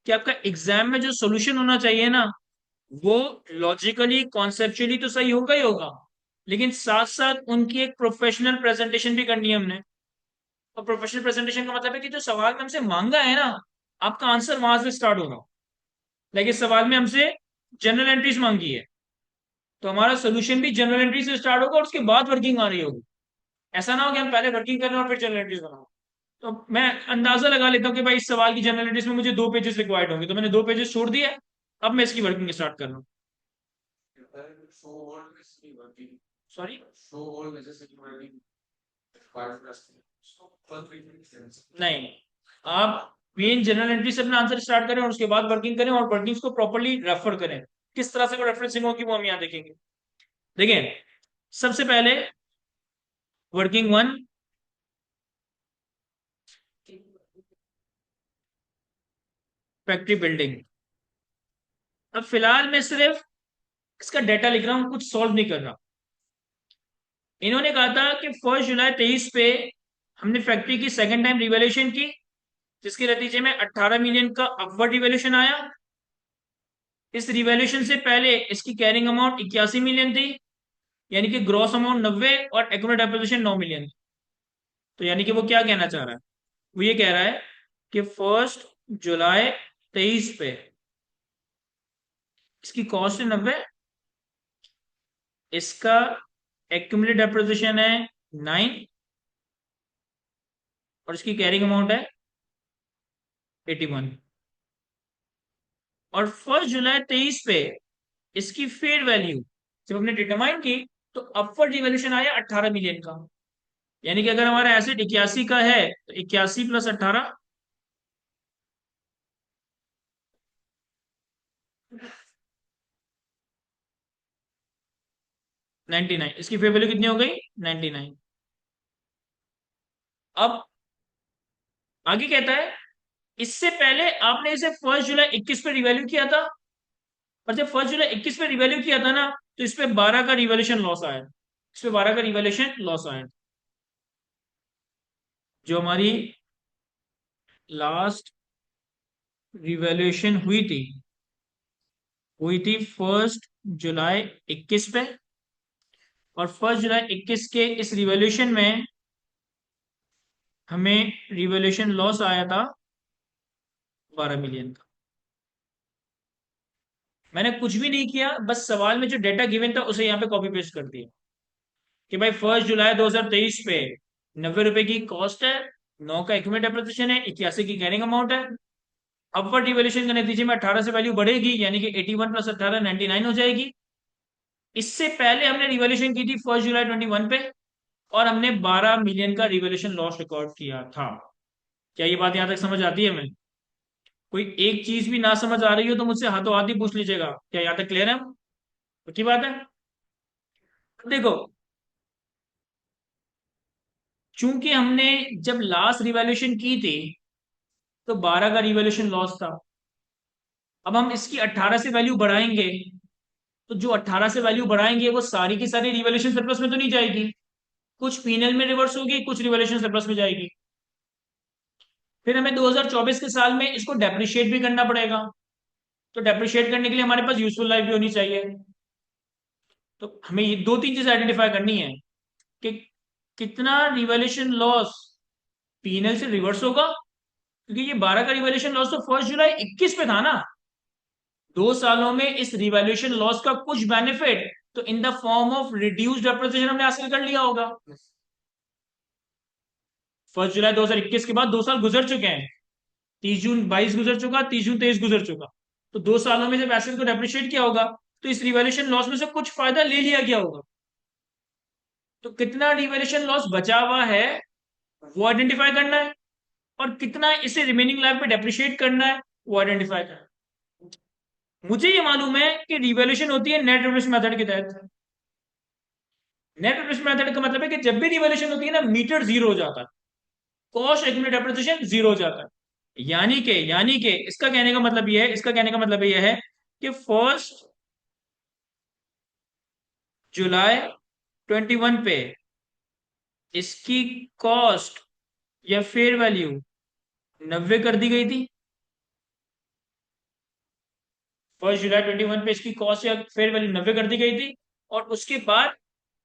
कि आपका एग्जाम में जो सॉल्यूशन होना चाहिए ना, वो लॉजिकली कॉन्सेप्चुअली तो सही होगा ही होगा, लेकिन साथ साथ उनकी एक प्रोफेशनल प्रेजेंटेशन भी करनी है हमने। और प्रोफेशनल प्रेजेंटेशन का मतलब है कि जो सवाल में हमसे मांगा है ना, आपका आंसर वहां से स्टार्ट होगा। लेकिन इस सवाल में हमसे जनरल एंट्रीज मांगी है, तो हमारा सोल्यूशन भी जनरल एंट्री से स्टार्ट होगा और उसके बाद वर्किंग आ रही होगी। ऐसा ना हो कि हम पहले वर्किंग करें और फिर जनरल एंट्रीज बनाओ। तो मैं अंदाजा लगा लेता हूँ कि भाई इस सवाल की जनरल एंट्रीज में मुझे 2 पेजेस रिक्वायर्ड होंगे, तो मैंने 2 पेजेस छोड़ दिया। अब मैं इसकी वर्किंग स्टार्ट कर रहा हूँ। सॉरी, नहीं, आप मेन जनरल एंट्री से अपना आंसर स्टार्ट करें और उसके बाद वर्किंग करें, और वर्किंग्स को प्रॉपर्ली रेफर करें। किस तरह से वो रेफरेंसिंग होगी वो हम यहाँ देखेंगे। देखिए सबसे पहले वर्किंग 1, फैक्ट्री बिल्डिंग। अब फिलहाल मैं सिर्फ इसका डेटा लिख रहा हूं, कुछ सॉल्व नहीं कर रहा। इन्होंने कहा था कि 1 जुलाई 23 पे हमने फैक्ट्री की सेकेंड टाइम रिवैल्यूएशन की, जिसके नतीजे में 18 मिलियन का अपवर्ड रिवैल्यूएशन आया। इस रिवैल्यूएशन से पहले इसकी कैरिंग अमाउंट 81 मिलियन थी, यानी कि ग्रॉस अमाउंट 90 और एक्यूमुलेट डेप्रिसिएशन 9 मिलियन। तो यानी कि वो क्या कहना चाह रहा है, वो ये कह रहा है कि 1 जुलाई 23 पे इसकी कॉस्ट है 90, इसका एक्यूमुलेट डेप्रिसिएशन है 9, और इसकी कैरिंग अमाउंट है 81। और 1 जुलाई 23 पे इसकी फेयर वैल्यू जब हमने डिटरमाइन की, तो अपवर्ड रिवैल्यूएशन आया 18 मिलियन का। यानी कि अगर हमारा एसेट 81 का है, तो 81 प्लस 18 99। इसकी फेयर वैल्यू कितनी हो गई, 99। अब आगे कहता है, इससे पहले आपने इसे 1 जुलाई 21 पे रिवैल्यू किया था, और जब 1 जुलाई 21 पे रिवैल्यू किया था ना, तो इस पे 12 का रिवैल्यूएशन लॉस आया, इस पे 12 का रिवैल्यूएशन लॉस आया। जो हमारी लास्ट रिवैल्यूएशन हुई थी 1 जुलाई 21 पे, और 1 जुलाई 21 के इस रिवॉल्यूशन में हमें रिवॉल्यूशन लॉस आया था 12 मिलियन का। मैंने कुछ भी नहीं किया, बस सवाल में जो डेटा गिवन था उसे यहाँ पे कॉपी पेस्ट कर दिया कि भाई 1 जुलाई 2023 पे 90 रुपए की कॉस्ट है, 9 का एक्यूमुलेट डेप्रिसिएशन है, 81 की कैरिंग अमाउंट है। अपवर्ड रिवॉल्यूशन के नतीजे में 18 से वैल्यू बढ़ेगी, यानी कि 81 प्लस 18 99 हो जाएगी। इससे पहले हमने रिवॉल्यूशन की थी 1 जुलाई 21 पे, और हमने 12 मिलियन का रिवॉल्यूशन लॉस रिकॉर्ड किया था। क्या ये बात यहां तक समझ आती है? हमें कोई एक चीज भी ना समझ आ रही हो तो मुझसे हाथों हाथ ही पूछ लीजिएगा। क्या यहाँ तक क्लियर है? की बात है। देखो, चूंकि हमने जब लास्ट रिवैल्यूएशन की थी, तो 12 का रिवैल्यूएशन लॉस था। अब हम इसकी 18 से वैल्यू बढ़ाएंगे, तो जो 18 से वैल्यू बढ़ाएंगे वो सारी की सारी रिवैल्यूएशन सरप्लस में तो नहीं जाएगी, कुछ पीएनएल में रिवर्स होगी, कुछ रिवैल्यूएशन सरप्लस में जाएगी। फिर हमें 2024 के साल में इसको डेप्रिशिएट भी करना पड़ेगा। तो डेप्रिशिएट करने के लिए हमारे पास यूजफुल लाइफ भी होनी चाहिए। तो हमें ये दो तीन चीज आइडेंटिफाई करनी है कि कितना रिवैल्यूएशन लॉस पीएनएल से रिवर्स होगा, क्योंकि ये 12 का रिवैल्यूएशन लॉस तो 1 जुलाई 21 पे था ना। 2 सालों में इस रिवैल्यूएशन लॉस का कुछ बेनिफिट तो in the form of reduced depreciation हमने हासिल कर लिया होगा। 1 जुलाई 2021 के बाद 2 साल गुजर चुके हैं। 30 जून 22 गुजर चुका, 30 जून 23 गुजर चुका। तो 2 सालों में जब एसेट को डेप्रिशिएट किया होगा तो इस रिवैल्यूएशन लॉस में से कुछ फायदा ले लिया गया होगा। तो कितना रिवैल्यूएशन लॉस बचा हुआ है वो आइडेंटिफाई करना है, और कितना इसे रिमेनिंग लाइफ में डेप्रिशिएट करना है वो आइडेंटिफाई करना है। मुझे ये मालूम है कि रिवैल्यूएशन होती है नेट रिवैल्यूएशन मेथड के तहत। नेट रिवैल्यूएशन मेथड का मतलब है कि जब भी रिवैल्यूएशन होती है ना, मीटर जीरो हो जाता है, कॉस्ट एक्यूमुलेटेड डेप्रिसिएशन जीरो हो जाता है। यानी कि इसका कहने का मतलब ये है, इसका कहने का मतलब ये है कि 1 जुलाई 21 पे इसकी कॉस्ट या फेयर वैल्यू 90 कर दी गई थी। 1 जुलाई 21 पे इसकी कॉस्ट या फेयर वैल्यू 90 कर दी गई थी, और उसके बाद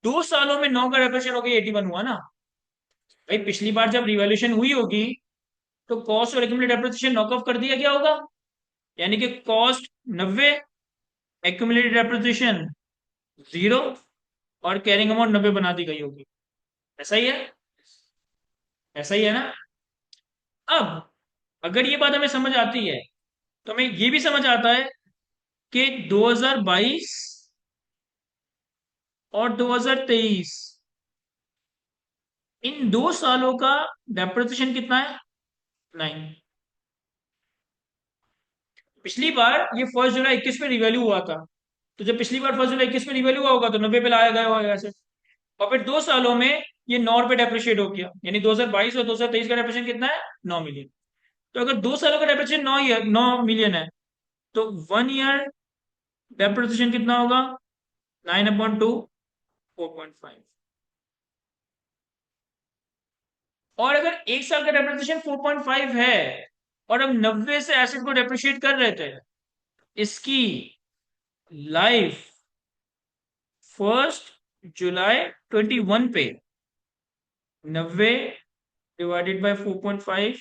2 सालों में 9 का डेप्रिसिएशन हो गया, 81 हुआ ना। भाई पिछली बार जब रिवॉल्यूशन हुई होगी तो कॉस्ट और एक्यूमुलेटेड डेप्रिसिएशन नॉक ऑफ कर दिया गया होगा, यानी कि कॉस्ट 90, एक्यूमुलेटेड डेप्रिसिएशन 0, और कैरिंग अमाउंट 90 बना दी गई होगी। ऐसा ही है, ऐसा ही है ना। अब अगर ये बात हमें समझ आती है तो हमें ये भी समझ आता है कि 2022 और 2023 इन 2 सालों का डेप्रिसिएशन कितना है, 9। पिछली बार ये 1 जुलाई 21 पे रिवैल्यू हुआ था, तो जब पिछली बार 1 जुलाई 21 में रिवैल्यू हुआ होगा तो 90 पे लाया गया होगा ऐसे। और फिर 2 सालों में ये 9 पे डेप्रिशिएट हो गया, यानी 2022 और 2023 का डेप्रिसिएशन कितना है, 9 मिलियन। तो अगर 2 सालों का डेप्रिसिएशन 9 मिलियन है, तो 1 ईयर डेप्रिसिएशन कितना होगा, 9/2, 4.5। और अगर 1 साल का डेप्रिसिएशन 4.5 है और हम 90 से एसेट को डेप्रिशिएट कर रहे थे, इसकी लाइफ 1 जुलाई 21 पे 90 डिवाइडेड बाय 4.5,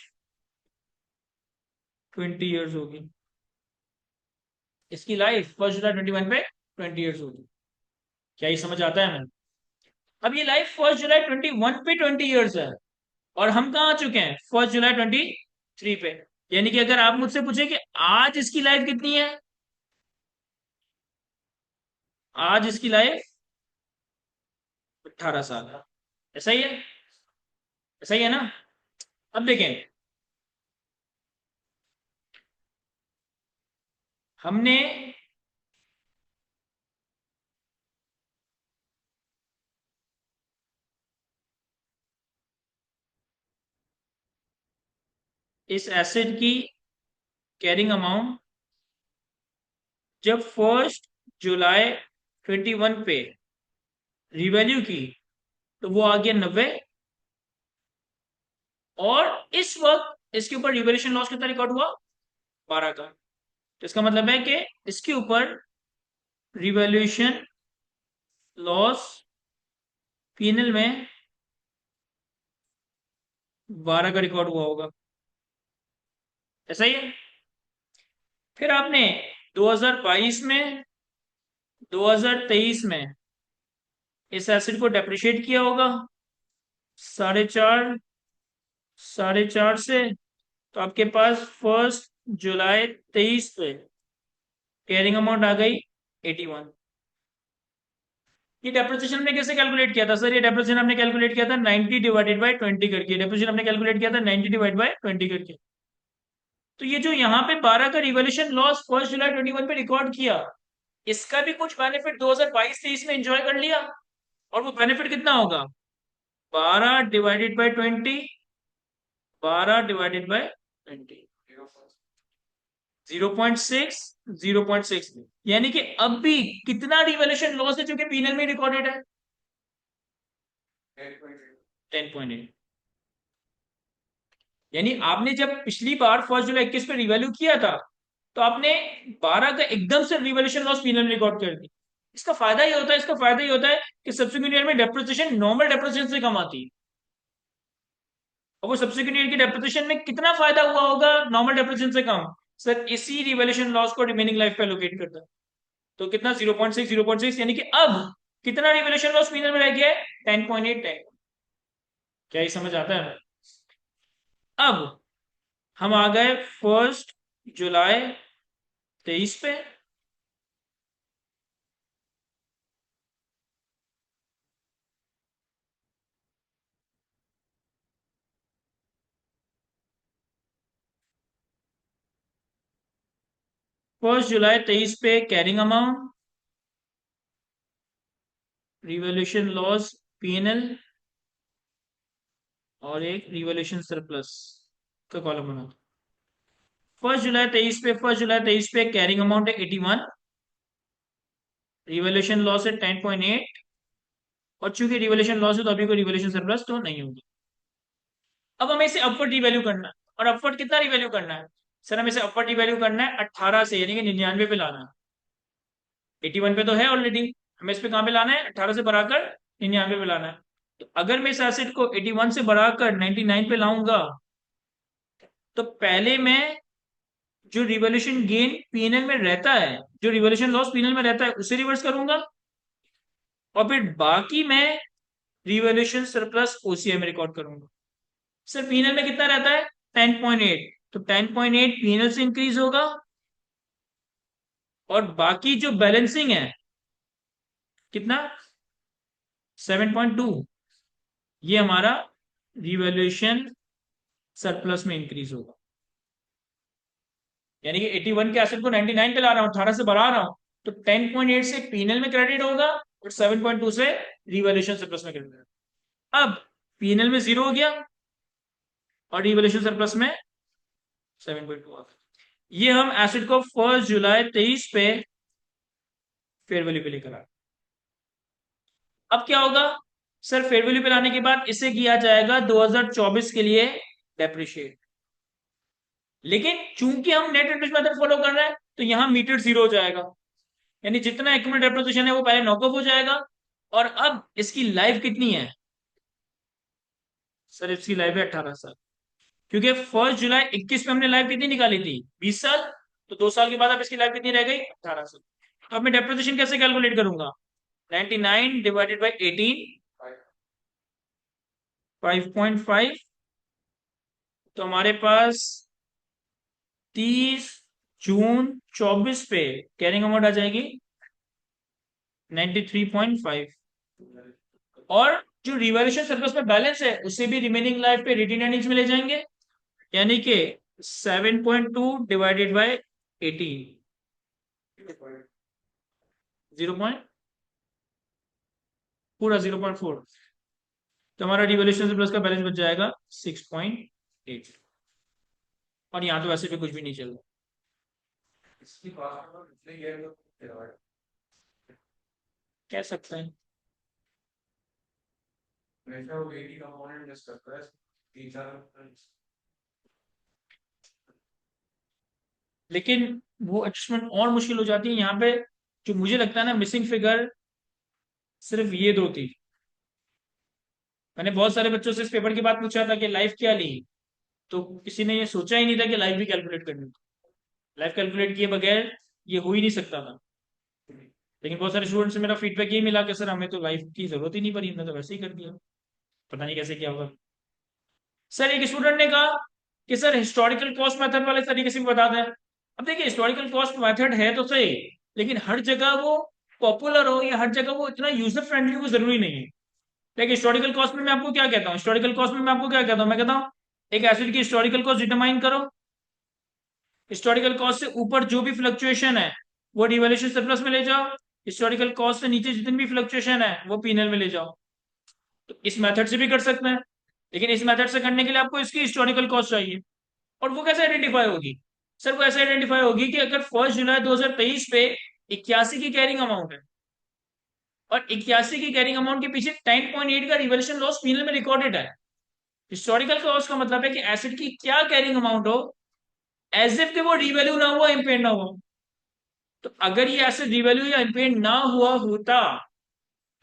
20 ईयर्स होगी। इसकी लाइफ 1 जुलाई 21 पे 20 ईयर्स होगी। क्या ये समझ आता है? मैं अब ये लाइफ 1 जुलाई 21 पे 20 ईयर्स है, और हम कहाँ आ चुके हैं, 1 जुलाई 23 पे। यानी कि अगर आप मुझसे पूछे कि आज इसकी लाइफ कितनी है, आज इसकी लाइफ 18 साल है। ऐसा ही है, ऐसा ही है ना। अब देखें, हमने इस एसेट की कैरिंग अमाउंट जब 1 जुलाई 21 पे रिवैल्यू की तो वो आ गया 90, और इस वक्त इसके ऊपर रिवैल्यूएशन लॉस कितना रिकॉर्ड हुआ, 12 का। तो इसका मतलब है कि इसके ऊपर रिवैल्यूएशन लॉस पीएनएल में 12 का रिकॉर्ड हुआ होगा। ऐसा ही है। फिर आपने 2022 में 2023 में इस एसिड को डेप्रिशिएट किया होगा 4.5, 4.5 से, तो आपके पास 1 जुलाई 23 पे कैरिंग अमाउंट आ गई 81। ये डेप्रिसिएशन हमने कैसे कैलकुलेट किया था सर? ये डेप्रिसिएशन हमने कैलकुलेट किया था 90/20 करके। डेप्रिसिएशन हमने कैलकुलेट किया था 90/20 करके। तो ये जो यहाँ पे 12 का रिवॉल्यूशन लॉस 1 जुलाई 21 पे रिकॉर्ड किया, इसका भी कुछ बेनिफिट 2022-23 में एंजॉय कर लिया। और वो बेनिफिट कितना होगा, 12/20, 12/20। 0.6, 0.6, यानी कि अब भी कितना रिवॉल्यूशन लॉस है जो कि पीनल में रिकॉर्डेड है? 10.8। यानी आपने जब पिछली बार 1 जुलाई 21 पे रिवैल्यू किया था, तो आपने 12 का एकदम से रिवॉल्यूशन लॉस पीनल में रिकॉर्ड कर दी। इसका फायदा ये होता है, इसका फायदा ये होता है कि सब्सिक्वेंट ईयर में डेप्रिसिएशन नॉर्मल डेप्रिसिएशन से कम आती है। और वो सब्सिक्वेंट ईयर की डेप्रिसिएशन में कितना फायदा हुआ होगा नॉर्मल डेप्रिसिएशन से कम? सर इसी रिवॉल्यूशन लॉस को रिमेनिंग लाइफ पे एलोकेट करता है। तो कितना? 0.6, 0.6, यानी कि अब कितना रिवॉल्यूशन लॉस पीनल में रह गया है? 10.8, 10। क्या ये समझ आता है? अब हम आ गए 1 जुलाई 23 पे। फर्स्ट जुलाई 23 पे carrying amount, revolution loss, PNL, और एक रिवॉल्यूशन सरप्लस का कॉलम बना। 1 जुलाई 23 पे कैरिंग अमाउंट है 81, रिवॉल्यूशन लॉस है 10.8, और चूंकि रिवॉल्यूशन लॉस है तो अभी कोई रिवॉल्यूशन सरप्लस तो नहीं होगी। अब हमें इसे अपवर्ड रिवैल्यू करना है। और अपवर्ड कितना रिवैल्यू करना है? सर हमें इसे अपवर्ड रिवैल्यू करना है 18 से, यानी कि 99 पे लाना है। 81 पे तो है ऑलरेडी, हमें इस पे कहां पे लाना है? 18 से बढ़ाकर 99 पे लाना है। तो अगर मैं इस एसेट को 81 से बढ़ाकर 99 पे लाऊंगा, तो पहले मैं जो रिवॉल्यूशन गेन पीएनएल में रहता है, जो रिवॉल्यूशन लॉस पीएनएल में रहता है, उसे रिवर्स करूंगा, और फिर बाकी मैं रिवॉल्यूशन सरप्लस ओसीआई में रिकॉर्ड करूंगा। सर पीएनएल में कितना रहता है? 10.8, तो 10.8 पीएनएल से इंक्रीज होगा, और बाकी जो बैलेंसिंग है कितना? 7.2, ये हमारा रिवॉल्यूशन सरप्लस में इंक्रीज होगा। यानी कि 81 के एसेट को 99 पे ला रहा हूं, 18 से बढ़ा रहा हूं, तो 10.8 से पीएनएल में क्रेडिट होगा, और 7.2 से रिवॉल्यूशन सरप्लस में क्रेडिट होगा। अब पीएनएल में 0 हो गया, और रिवॉल्यूशन सरप्लस में 7.2 आ गया। ये हम एसिड को 1 जुलाई 23 पे फेयर वैल्यू पे लेकर आ। अब क्या होगा? सर फेयर वैल्यू पे लाने के बाद इसे किया जाएगा 2024 के लिए डेप्रिशिएट। लेकिन चूंकि हम नेट इंटरेस्ट मेथड फॉलो कर रहे हैं, तो यहां मीटर 0 हो जाएगा, यानी जितना एक्यूमुलेट डेप्रिसिएशन है वो पहले नॉक ऑफ हो जाएगा। और अब इसकी लाइफ कितनी है? सर इसकी लाइफ है 18 साल, क्योंकि 1 जुलाई 21 पे हमने लाइफ कितनी निकाली थी? 20 साल। तो 2 साल के बाद अब इसकी लाइफ कितनी रह गई? 18 साल। तो अब मैं डेप्रिसिएशन कैसे कैलकुलेट करूंगा? 99 डिवाइडेड बाई 18, 5.5, तो हमारे पास 30 जून 24 पे कैरिंग अमाउंट आ जाएगी 93.5, और जो रिवॉल्यूशन सरप्लस में बैलेंस है उसे भी रिमेनिंग लाइफ पे रिटेन अर्निंग्स में ले जाएंगे, यानी कि 7.2 डिवाइडेड बाय 18, 0 पूरा 0.4, तो हमारा रिवॉल्यूशन सरप्लस का बैलेंस बच जाएगा 6.8। और यहाँ तो वैसे भी कुछ भी नहीं चल रहा। इसकी बात में पिछले ईयर में कह सकते हैं, हमेशा वो एटी कंपोनेंट मिस करता है, तीन चार। लेकिन वो एडजस्टमेंट और मुश्किल हो जाती है यहाँ पे। जो मुझे लगता है ना, मिसिंग फिगर सिर्फ ये दो थी। मैंने बहुत सारे बच्चों से इस पेपर के बाद पूछा था कि लाइफ क्या ली, तो किसी ने ये सोचा ही नहीं था कि लाइफ भी कैलकुलेट करनी थी। लाइफ कैलकुलेट किए बगैर ये हो ही नहीं सकता था। लेकिन बहुत सारे स्टूडेंट्स से मेरा फीडबैक ये मिला कि सर हमें तो लाइफ की जरूरत ही नहीं पड़ी, हमने तो वैसे ही कर दिया। पता नहीं कैसे क्या होगा। सर एक स्टूडेंट ने कहा कि सर हिस्टोरिकल कॉस्ट मेथड वाले तरीके से भी बता दें। अब देखिए हिस्टोरिकल कॉस्ट मेथड है तो सही, लेकिन हर जगह वो पॉपुलर हो या हर जगह वो इतना यूजर फ्रेंडली हो जरूरी नहीं है। लेकिन हिस्टोरिकल कॉस्ट में मैं आपको क्या कहता हूँ? हिस्टोरिकल कॉस्ट में मैं आपको क्या कहता हूँ? मैं कहता हूँ एक एसिड की हिस्टोरिकल कॉस्ट डिटरमाइन करो, हिस्टोरिकल कॉस्ट से ऊपर जो भी फ्लक्चुएशन है वो रिवॉल्यूशन सरप्लस में ले जाओ, हिस्टोरिकल कॉस्ट से नीचे जितनी भी फ्लक्चुएशन है वो पीनल में ले जाओ। तो इस मेथड से भी कर सकते हैं, लेकिन इस मेथड से करने के लिए आपको इसकी हिस्टोरिकल कॉस्ट चाहिए। और वो कैसे आइडेंटिफाई होगी? सर वो ऐसे आइडेंटिफाई होगी कि अगर 1 जुलाई 2023 पे 81 की कैरिंग अमाउंट है और 81 की कैरिंग अमाउंट के पीछे 10.8 का रिवॉल्यूशन लॉस पीनल में रिकॉर्डेड है। हिस्टोरिकल लॉस का मतलब है कि एसेट की क्या कैरिंग अमाउंट हो, एज इफ कि वो रिवैल्यू ना हुआ, इम्पेयर ना हुआ। तो अगर ये एसेट रिवैल्यू या इम्पेयर ना हुआ होता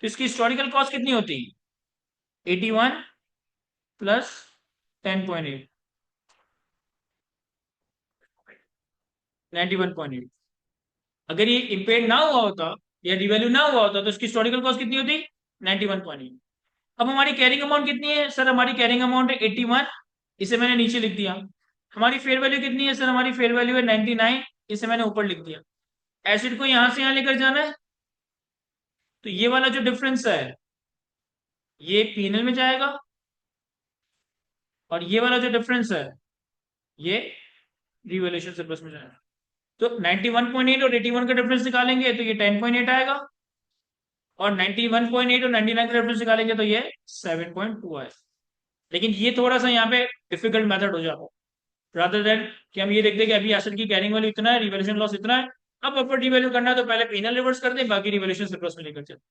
तो इसकी हिस्टोरिकल कॉस्ट कितनी होती? 81 प्लस 10.8, 91.8। अगर ये इम्पेयर ना हुआ होता या रिवैल्यू ना हुआ होता तो इसकी हिस्टोरिकल कॉस्ट कितनी होती? 91.8। अब हमारी कैरिंग अमाउंट कितनी है सर? हमारी कैरिंग अमाउंट है 81, इसे मैंने नीचे लिख दिया। हमारी फेयर वैल्यू कितनी है सर? हमारी फेयर वैल्यू है 99, इसे मैंने ऊपर लिख दिया। एसिड को यहां से यहां लेकर जाना है, तो ये वाला जो डिफरेंस है ये पीएनएल में जाएगा, और ये वाला जो डिफरेंस है ये रिवैल्यूएशन सरप्लस में जाएगा। तो 91.8 और 81 का डिफरेंस निकालेंगे तो ये 10.8 आएगा, और 91.8 और 99 का डिफरेंस निकालेंगे तो ये 7.2 आएगा। लेकिन ये थोड़ा सा यहाँ पे डिफिकल्ट मेथड हो जाता है, रादर देन कि हम ये देखते हैं कि अभी एसेट की कैरिंग वैल्यू इतना है, रिवैल्यूएशन लॉस इतना है, अब प्रॉपर्टी वैल्यू करना है तो पहले पीनल रिवर्स कर दें, बाकी रिवैल्यूएशन सरप्लस में लेकर चलते।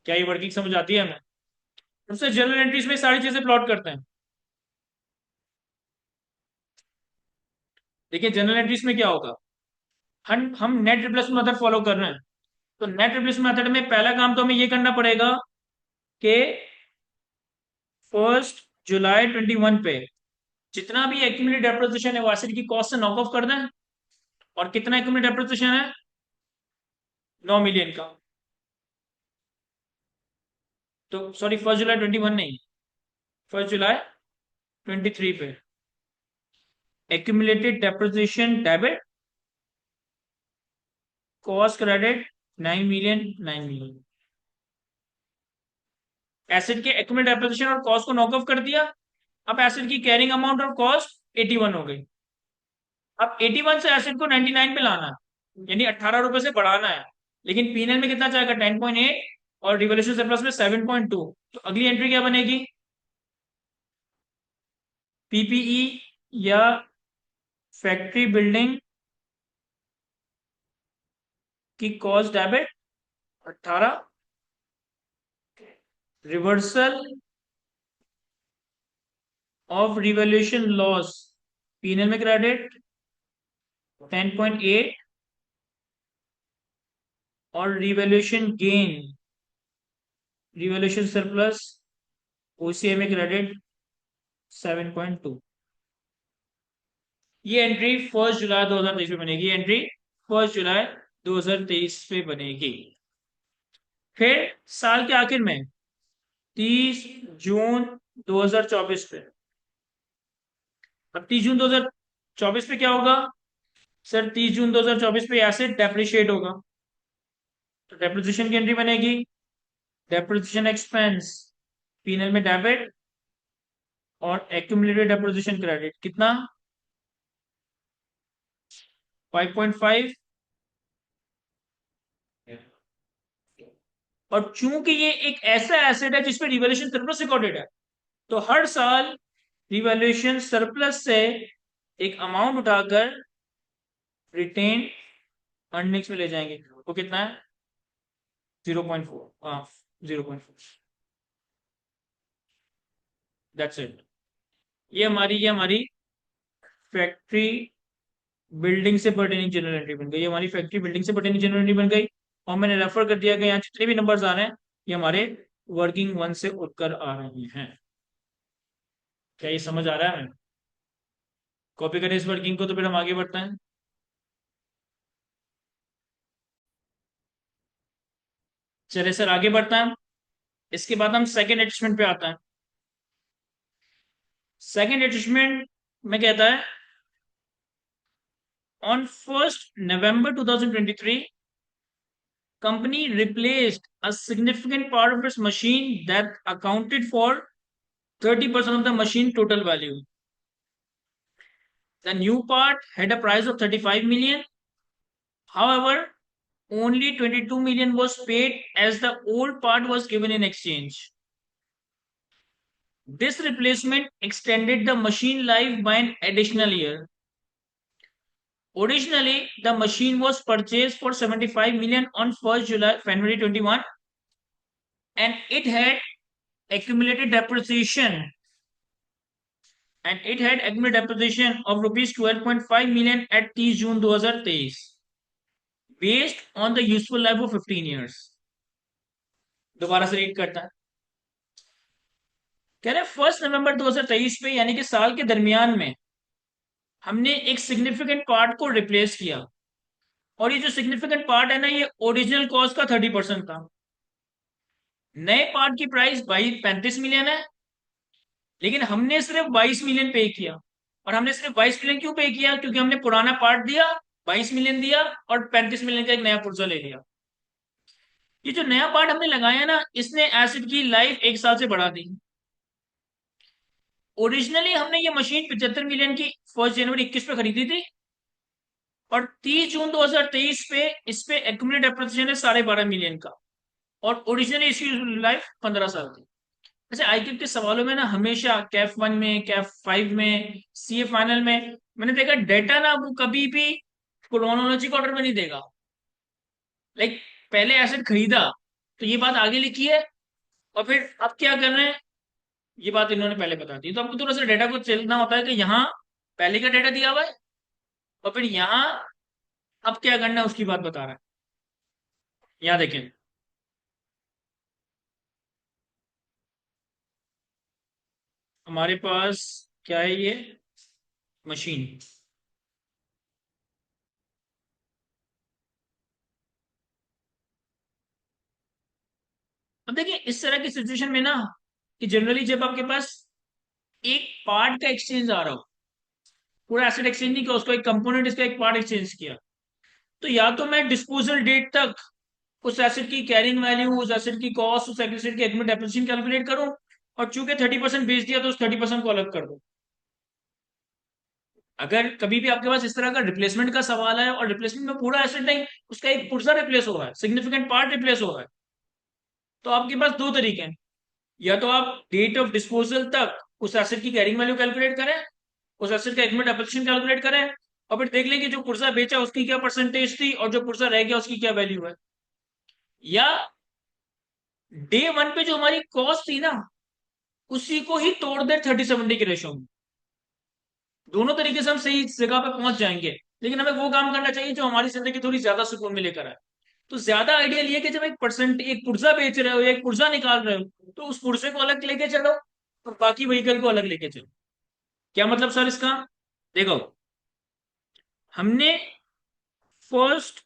क्या ये वर्किंग समझ आती है हमें? उससे जनरल एंट्रीज में सारी चीजें प्लॉट करते हैं। देखिए जनरल एंट्रीज में क्या होगा, हम नेट रिप्लेसमेंट मेथड फॉलो कर रहे हैं। तो नेट रिप्लेसमेंट मेथड में पहला काम तो हमें ये करना पड़ेगा कि 1 जुलाई 2021 पे जितना भी एक्यूमुलेटेड डेप्रिसिएशन है वो एसेट की कॉस्ट से नॉक ऑफ कर दें। और कितना एक्यूमुलेटेड डेप्रिसिएशन है? 9 मिलियन का। तो सॉरी 1 जुलाई 2021 नहीं, 1 जुलाई 2023 पे accumulated depreciation debit, cost credit 9 million, 9 million. Asset के एक्यूमुलेटेड डेप्रिसिएशन और कॉस्ट को नॉक ऑफ कर दिया। अब एसेट की कैरिंग अमाउंट और कॉस्ट 81 हो गई। अब 81 से एसेट को 99 पे लाना है, यानी 18 रुपए से बढ़ाना है। लेकिन पीएनएल में कितना चाहेगा? 10.8, और रिवॉल्यूशन सरप्लस में 7.2। तो अगली एंट्री क्या बनेगी? पीपीई या फैक्ट्री बिल्डिंग की cost debit 18, reversal of revolution loss PNL में क्रेडिट 10.8, और revolution gain, revolution surplus OCA में क्रेडिट 7.2। ये एंट्री 1 जुलाई 2023 पे बनेगी। एंट्री 1 जुलाई 2023 पे बनेगी। फिर साल के आखिर में 30 जून 2024 पे, अब 30 जून 2024 पे क्या होगा सर? 30 जून 2024 पे एसेट डेप्रिशिएट होगा, तो डेप्रिसिएशन की एंट्री बनेगी। डेप्रिसिएशन एक्सपेंस पीएनएल में डेबिट, और एक्यूमुलेटेड डेप्रिसिएशन क्रेडिट कितना? 5.5। और चूंकि ये एक ऐसा एसेट है जिसपे रिवैल्यूएशन सरप्लस रिकॉर्डेड है, तो हर साल रिवैल्यूएशन सरप्लस से एक अमाउंट उठाकर रिटेन अर्निंग्स में ले जाएंगे। वो कितना है? 0.4। हाँ, 0.4। That's it. ये हमारी फैक्ट्री बिल्डिंग से पर्टेनिंग जनरल एंट्री बन गई। ये हमारी फैक्ट्री बिल्डिंग से पर्टेनिंग जनरल एंट्री बन गई, और मैंने रेफर कर दिया कि यहाँ जितने भी नंबर्स आ रहे हैं ये हमारे वर्किंग वन से उठकर आ रहे हैं। क्या ये समझ आ रहा है हमें? कॉपी करें इस वर्किंग को, तो फिर हम आगे बढ़ते हैं। चले सर आगे बढ़ते हैं। इसके बाद हम सेकेंड एडजस्टमेंट पे आते हैं। सेकेंड एडजस्टमेंट में कहता है on 1 November 2023 company replaced a significant part of its machine that accounted for 30% of the machine total value. The new part had a price of 35 million. However, only 22 million was paid as the old part was given in exchange. This replacement extended the machine life by an additional year. Originally, the machine was purchased for 75 million on 1st July, January 21, and it had accumulated depreciation of rupees 12.5 million at 30 June 2023 based on the useful life of 15 years. दोबारा से read करता है, कह रहे 1 नवंबर 2023 पे यानी कि साल के दरमियान में हमने एक सिग्निफिकेंट पार्ट को रिप्लेस किया, और ये जो सिग्निफिकेंट पार्ट है ना, ये ओरिजिनल कॉस्ट का 30% था। नए पार्ट की प्राइस 35 मिलियन है, लेकिन हमने सिर्फ 22 मिलियन पे किया। और हमने सिर्फ 22 मिलियन क्यों पे किया? क्योंकि हमने पुराना पार्ट दिया, 22 मिलियन दिया, और 35 मिलियन का एक नया पुर्जा ले लिया। ये जो नया पार्ट हमने लगाया ना, इसने एसिड की लाइफ 1 साल से बढ़ा दी। ओरिजिनली हमने ये मशीन 75 मिलियन की 1 जनवरी 21 पे खरीदी थी, और 30 जून 2023 पे इस पे एक्यूमुलेट डेप्रिसिएशन है 12.5 मिलियन का, और ओरिजिनली इसकी लाइफ 15 साल थी। अच्छा, आईक्यू के सवालों में ना हमेशा कैफ 1 में, कैफ 5 में, सीए फाइनल में मैंने देखा डेटा ना वो कभी भी क्रोनोलॉजिक ऑर्डर में नहीं देगा। लाइक पहले एसेट खरीदा तो ये बात आगे लिखी है, और फिर अब क्या कर रहे हैं ये बात इन्होंने पहले बता दी। तो आपको थोड़ा सा डेटा को चलना होता है कि यहाँ पहले का डेटा दिया हुआ है, और फिर यहाँ अब क्या करना है उसकी बात बता रहा है। यहाँ देखें, हमारे पास क्या है, ये मशीन। अब देखिए इस तरह की सिचुएशन में ना, कि जनरली जब आपके पास एक पार्ट का एक्सचेंज आ रहा हो, पूरा एसेट एक्सचेंज नहीं किया, उसको एक कंपोनेंट, इसका एक पार्ट एक्सचेंज किया, तो या तो मैं डिस्पोजल डेट तक उस एसेट की कैरिंग वैल्यू, उस एसेट की कॉस्ट, उस एसेट की एडमिट डेप्रिसिएशन कैलकुलेट करूं, और चूंकि 30% बेच दिया तो उस 30% को अलग कर दो। अगर कभी भी आपके पास इस तरह का रिप्लेसमेंट का सवाल है, और रिप्लेसमेंट में पूरा एसेट नहीं, उसका एक पुर्जा रिप्लेस हो रहा है, सिग्निफिकेंट पार्ट रिप्लेस हो रहा है, तो आपके पास दो तरीके हैं। या तो आप डेट ऑफ डिस्पोजल तक उस एसेट की कैरिंग वैल्यू कैलकुलेट करें, उस एसेट का एडमिट डेप्रिसिएशन कैलकुलेट करें, और फिर देख लें कि जो पुर्जा बेचा उसकी क्या परसेंटेज थी, और जो पुर्जा रह गया उसकी क्या वैल्यू है। या डे 1 पे जो हमारी कॉस्ट थी ना, उसी को ही तोड़ दे 30-70 के रेशो में। दोनों तरीके से हम सही जगह पे पहुंच जाएंगे, लेकिन हमें वो काम करना चाहिए जो हमारी जिंदगी थोड़ी ज्यादा सुकून में लेकर आए। तो ज्यादा आइडियल ये कि जब एक पुर्जा बेच रहे हो या एक पुर्जा निकाल रहे हो, तो उस पुर्जे को अलग लेके चलो और बाकी व्हीकल को अलग लेके चलो। क्या मतलब सर इसका? देखो, हमने 1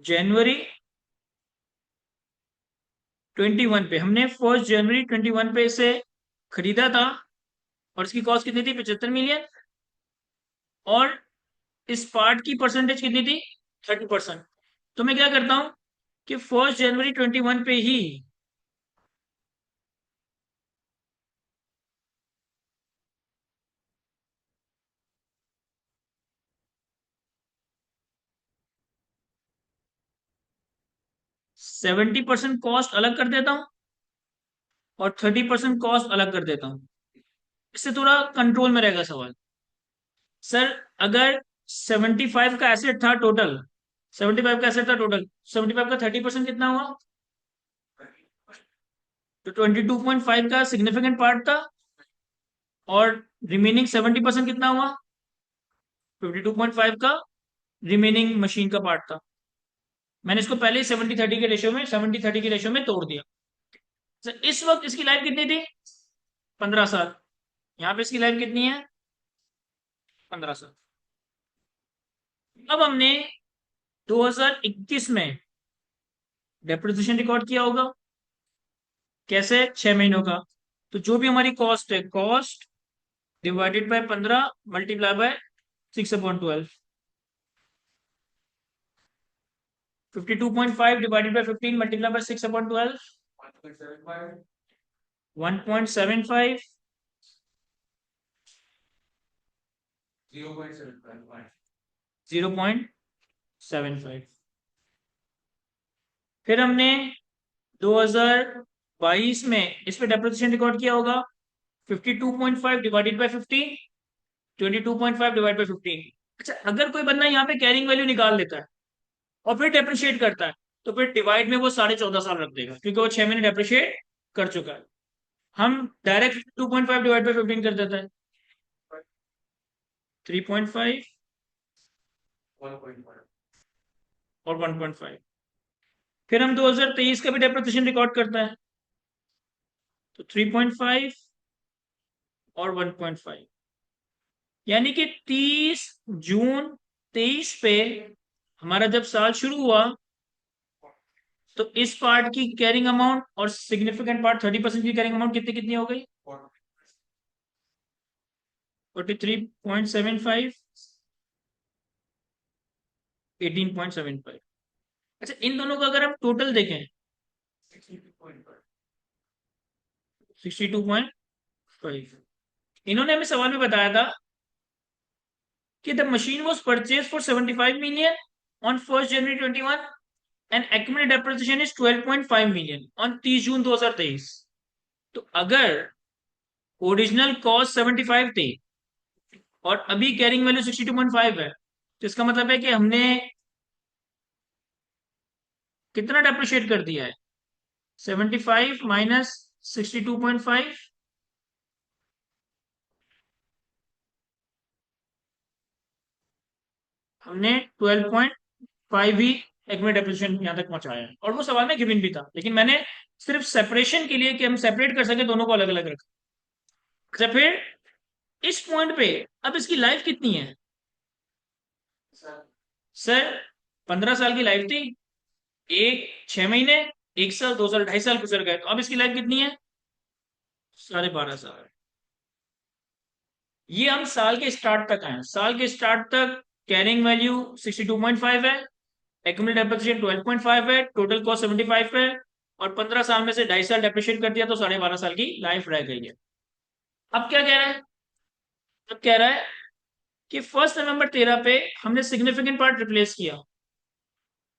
जनवरी 21 पे इसे खरीदा था, और इसकी कॉस्ट कितनी थी? 75 मिलियन। और इस पार्ट की परसेंटेज कितनी थी? 30%। तो मैं क्या करता हूं कि 1 जनवरी 21 पे ही 70% कॉस्ट अलग कर देता हूं, और 30% कॉस्ट अलग कर देता हूं। इससे थोड़ा कंट्रोल में रहेगा सवाल। सर, अगर 75 का एसेट था टोटल, 75 का 30% कितना हुआ? तो 22.5 का सिग्निफिकेंट पार्ट था, और रिमेनिंग 70% कितना हुआ? 52.5 का रिमेनिंग मशीन का पार्ट था। मैंने इसको पहले ही 70-30 के रेशियो में तोड़ दिया। सर, इस वक्त इसकी लाइफ कितनी थी? 15 साल। यहाँ पे इसकी लाइफ कितनी है? 15 साल। अब हमने 2021 में डेप्रिसिएशन रिकॉर्ड किया होगा, कैसे? 6 महीनों का। तो जो भी हमारी कॉस्ट है, cost divided by 15 multiply by 6/12, 52.5 divided by 15 multiply by 6/12, 1.75, 1.75, 0.75. 0.75। फिर हमने 2022 में इस पे डेप्रिसिएशन रिकॉर्ड किया होगा, 52.5 डिवाइडेड बाय 15, 22.5 डिवाइड बाय 15, अच्छा, अगर कोई बंदा यहाँ पे कैरिंग वैल्यू निकाल लेता है और फिर डेप्रिशिएट करता है, तो फिर डिवाइड में वो 14.5 साल रख देगा, क्योंकि वो 6 महीने डेप्रिशिएट कर चुका है। हम डायरेक्ट 2.5 डिवाइड बाई 15 कर देते हैं, 3.5 1.1. और 1.5। फिर हम 2023 का भी डेप्रिसिएशन रिकॉर्ड करते हैं, तो 3.5 और 1.5, यानी कि 30 जून 23 पे हमारा जब साल शुरू हुआ, तो इस पार्ट की कैरिंग अमाउंट और सिग्निफिकेंट पार्ट 30% की कैरिंग अमाउंट कितनी कितनी हो गई? 43.75, 18.75। अच्छा, इन दोनों का अगर हम टोटल देखें 62.5, इन्होंने हमें सवाल में बताया था कि the machine was purchase for 75 million on 1 January 2021 and accumulated depreciation is 12.5 million on 30 जून 2023। तो अगर ओरिजिनल कॉस्ट 75 थी और अभी कैरिंग वैल्यू 62.5 है, तो इसका मतलब है कि हमने कितना डेप्रिशिएट कर दिया है? 75 माइनस 62.5, हमने 12.5 ही एक्यूमुलेटेड डेप्रिसिएशन यहां तक पहुंचाया है, और वो सवाल में गिवन भी था, लेकिन मैंने सिर्फ सेपरेशन के लिए कि हम सेपरेट कर सके दोनों को अलग अलग रखा। अच्छा, फिर इस पॉइंट पे अब इसकी लाइफ कितनी है? सर 15 साल की लाइफ थी, एक 6 महीने, 1 साल, 2 साल, 2.5 साल गुजर गए, तो अब इसकी लाइफ कितनी है? 12.5 साल। ये हम साल के स्टार्ट तक आए, साल के स्टार्ट तक कैरिंग वैल्यू 62.5 है, एक्यूमुलेटेड डेप्रिसिएशन 12.5 है, टोटल कॉस्ट 75 है, और 15 साल में से 2.5 साल डेप्रिशिएट कर दिया, तो 12.5 साल की लाइफ रह गई है। अब क्या कह रहा है? अब कह रहा है कि 1 नवंबर 2013 पे हमने सिग्निफिकेंट पार्ट रिप्लेस किया,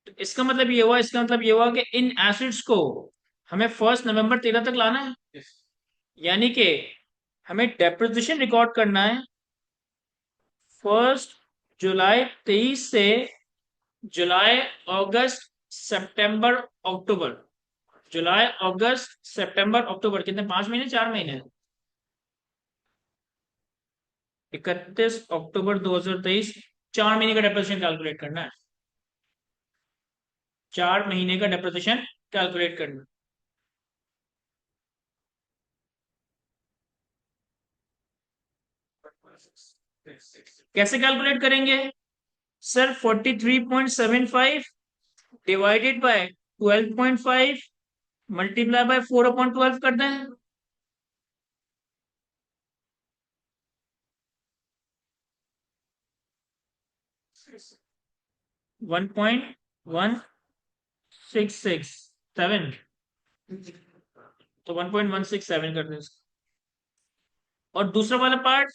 तो इसका मतलब ये हुआ, इसका मतलब ये हुआ कि इन एसिड्स को हमें 1 नवंबर 2013 तक लाना है, यानी कि हमें डेप्रिसिएशन रिकॉर्ड करना है 1 जुलाई 2023 से जुलाई, अगस्त, सितंबर, अक्टूबर। जुलाई, अगस्त, सितंबर, अक्टूबर, कितने? 5 महीने, 4 महीने। 31 अक्टूबर 2023, 4 महीने का डेप्रिसिएशन कैलकुलेट करना है, 4 महीने का डेप्रिसिएशन कैलकुलेट करना। कैसे कैलकुलेट करेंगे? Sir 43.75 divided by 12.5 multiply by 4/12 कर दें। 1.167, तो 1.167 कर दें इसको। और दूसरा वाला part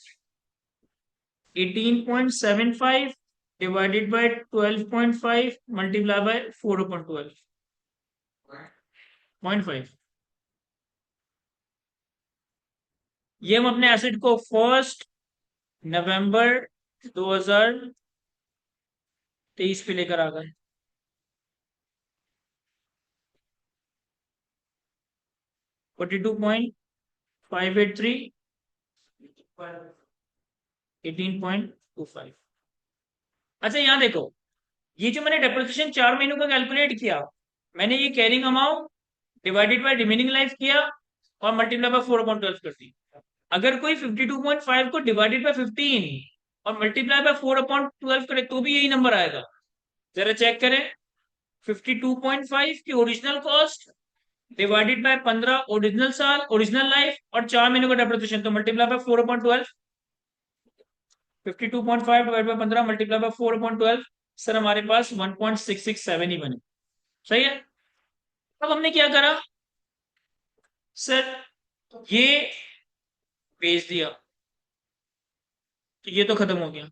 18.75 divided by 12.5 multiply by 4/12, 0.5। ये हम अपने एसिड को 1 नवंबर 2023 पे लेकर आ गए। 42.583, 18.25। अच्छा, यहां देखो, ये जो मैंने डेप्रिसिएशन 4 महीनों का कैलकुलेट किया, मैंने ये carrying amount divided by remaining life किया और मल्टीप्लाई बाय 4/12 कर दी। अगर कोई 52.5 को डिवाइडेड बाय 15 और मल्टीप्लाई बाय 4/12 करे, तो भी यही नंबर आएगा। जरा चेक करें, 52.5 की original cost divided by 15 original साल, ओरिजिनल लाइफ, और 4 महीनों का डेप्रिसिएशन, तो multiply by 4/12, 52.5 divide by 15 multiply by 4/12। Sir हमारे पास 1.667 ही बने। सही है। अब हमने क्या करा? सर ये भेज दिया, तो ये तो खत्म हो गया।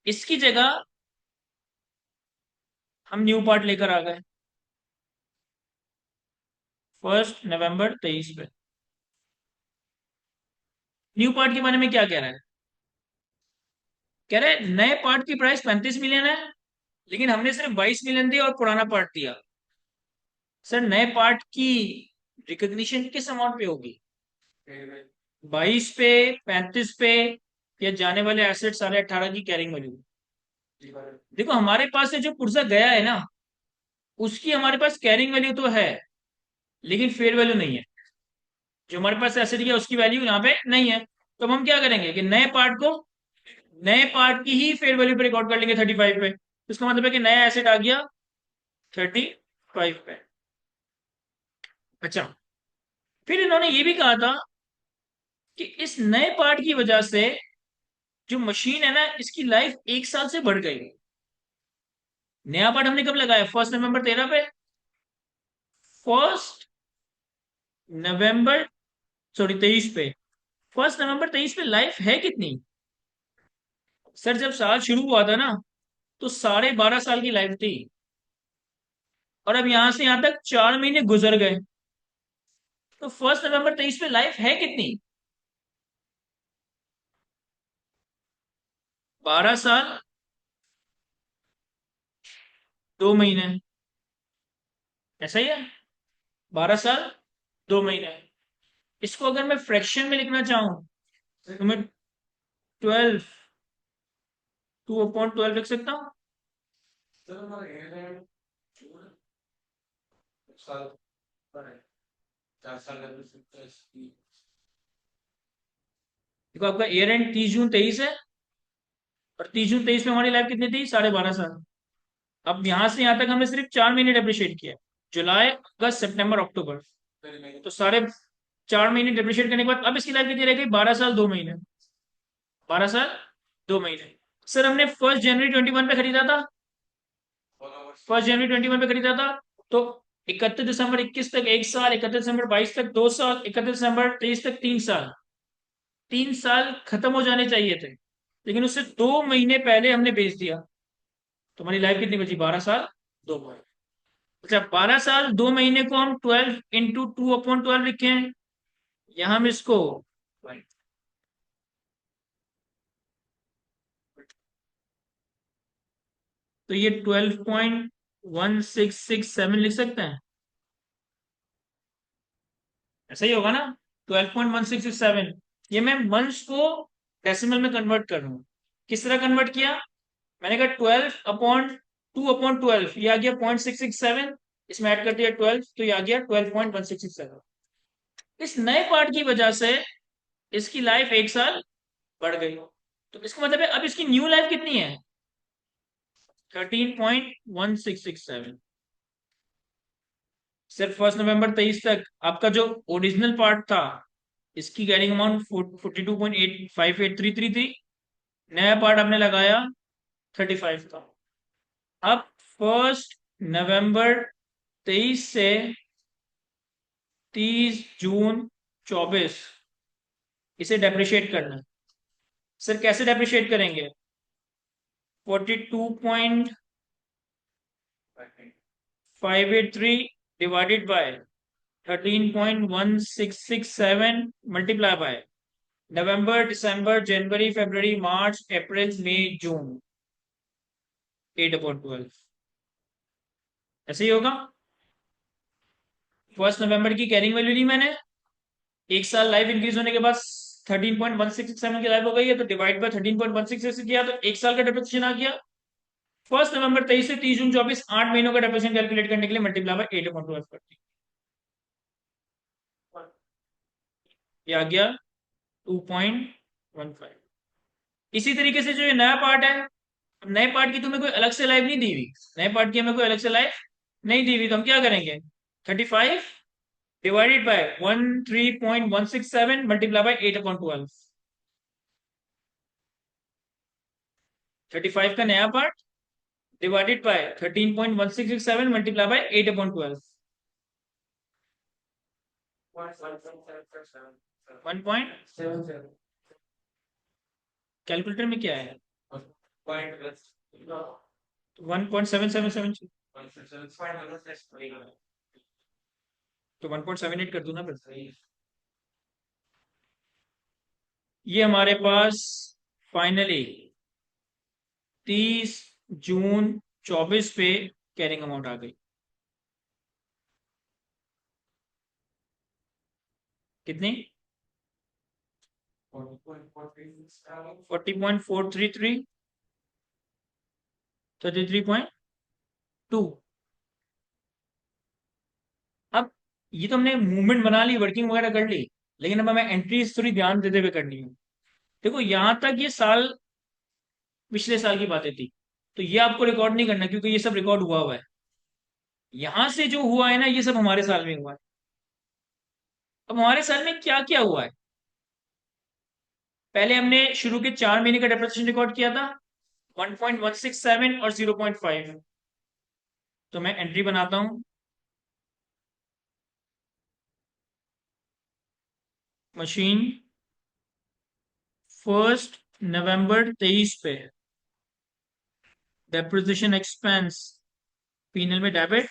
इसकी जगह हम न्यू पार्ट लेकर आ गए 1 नवंबर 2023 पे। न्यू पार्ट के बारे में क्या कह रहा है? कह रहे नए पार्ट की प्राइस 35 मिलियन है, लेकिन हमने सिर्फ 22 मिलियन दिया और पुराना पार्ट दिया। सर नए पार्ट की रिकॉग्निशन किस अमाउंट पे होगी? 22 पे, 35 पे, या जाने वाले एसेट सारे 18 की कैरिंग वैल्यू? देखो हमारे पास से जो पुर्जा गया है ना, उसकी हमारे पास कैरिंग वैल्यू तो है, लेकिन फेयर वैल्यू नहीं है। जो हमारे पास एसेट गया उसकी वैल्यू यहाँ पे नहीं है। तो अब हम क्या करेंगे कि नए पार्ट की ही फेयर वैल्यू पे रिकॉर्ड कर लेंगे 35 पे। तो इसका मतलब है कि नया एसेट आ गया 35 पे। अच्छा, फिर इन्होंने ये भी कहा था कि इस नए पार्ट की वजह से जो मशीन है ना, इसकी लाइफ 1 साल से बढ़ गई। नया पार्ट हमने कब लगाया? 1 नवंबर 13 पे। 1 नवंबर, सॉरी 23 पे। 1 नवंबर 23 पे लाइफ है कितनी? सर जब साल शुरू हुआ था ना, तो 12.5 साल की लाइफ थी, और अब यहां से यहां तक 4 महीने गुजर गए। तो 1 नवंबर 23 पे लाइफ है कितनी? 12 साल 2 महीने, ऐसा ही है। 12 साल 2 महीने। इसको अगर मैं फ्रैक्शन में लिखना चाहूं, तो मैं 2/12 लिख सकता हूँ। देखो आपका ईयर एंड 30 जून 23 है, और 30 जून 23 में हमारी लाइफ कितनी थी? 12.5 साल। अब यहां से यहां तक हमने सिर्फ 4 महीने डेप्रिशिएट किया, जुलाई अगस्त सितंबर अक्टूबर। तो 4.5 महीने डेप्रिशिएट करने के बाद अब इसकी लाइफ कितनी रह गई? 12 साल 2 महीने। 12 साल 2 महीने। सर हमने 1 जनवरी 21 पे खरीदा था, 1 जनवरी 21 पे खरीदा था, तो 31 दिसंबर 21 तक 1 साल, 31 दिसंबर 22 तक 2 साल, 31 दिसंबर 23 तक 3 साल। 3 साल खत्म हो जाने चाहिए थे, लेकिन उससे 2 महीने पहले हमने बेच दिया। तो हमारी लाइफ कितनी बची? 12 साल 2 महीने। अच्छा, 12 साल 2 महीने को हम 12 × 2/12 लिखे हैं। यहां हम इसको, तो ये 12.1667 लिख सकते हैं। ऐसा ही होगा ना? 12.1667। ये मैं मंथ्स को डेसिमल में कन्वर्ट कर रहा हूँ। किस तरह कन्वर्ट किया? मैंने कहा 12/2/12, ये आ गया 0.667। इसमें ऐड कर दिया 12, तो ये आ गया 12.1667। इस नए पार्ट की वजह से इसकी लाइफ 1 साल बढ़ गई। तो इसका मतलब है अब इसकी न्यू लाइफ कितनी है? 13.1667। सिर्फ 1 नवंबर 23 तक आपका जो ओरिजिनल पार्ट था, इसकी कैरिंग अमाउंट 42.8583 थी। नया पार्ट हमने लगाया 35 था। अब 1 नवंबर 23 से 30 जून 24 इसे डेप्रिशिएट करना है। सर कैसे डेप्रिशिएट करेंगे? 42.583 डिवाइडेड बाय 13.1667 मल्टीप्लाई बाय नवंबर दिसंबर जनवरी फरवरी मार्च अप्रैल मई जून 8/12। ऐसे ही होगा। 1 नवंबर की कैरिंग वैल्यू ली मैंने, 1 साल लाइफ इंक्रीज होने के बाद 13.1667 की लाइफ हो गई है, तो डिवाइड बाय 13.16 किया तो 1 साल का डेप्रिसिएशन आ गया। 1 नवंबर 23 से 30 जून 24 8 महीनों का डेप्रिसिएशन कैलकुलेट करने के लिए मल्टीप्लाई बाय 8/12 करती है। ये आ गया 2.15। इसी तरीके से जो ये नया पार्ट है, नए पार्ट की तुम्हें कोई अलग से लाइफ नहीं दी हुई, नए पार्ट की हमें कोई अलग से लाइफ नहीं दी हुई, तो हम क्या करेंगे? 35 डिवाइडेड बाय 13.167 मल्टीप्लाई बाय 8/12। 35 का नया part divided by 13.1667 multiply by 8/12। 1. Calculator में क्या है? 1.777। तो 1.78 कर दूं ना फिर। ये हमारे पास फाइनली 30 जून 24 पे कैरिंग अमाउंट आ गई। कितनी? 40.433, 33.2। अब ये तो हमने मूवमेंट बना ली, वर्किंग वगैरह कर ली, लेकिन अब हमें एंट्रीज थोड़ी ध्यान देते हुए करनी है। देखो यहां तक ये साल, पिछले साल की बातें थी, तो ये आपको रिकॉर्ड नहीं करना क्योंकि ये सब रिकॉर्ड हुआ हुआ है। यहां से जो हुआ है ना, ये सब हमारे साल में हुआ है। अब हमारे साल में क्या क्या हुआ है? पहले हमने शुरू के 4 महीने का डेप्रिसिएशन रिकॉर्ड किया था, 1.167 और 0.5। तो मैं एंट्री बनाता हूं, मशीन 1 नवंबर 23 पे डेप्रिसिएशन एक्सपेंस पीएनएल में डेबिट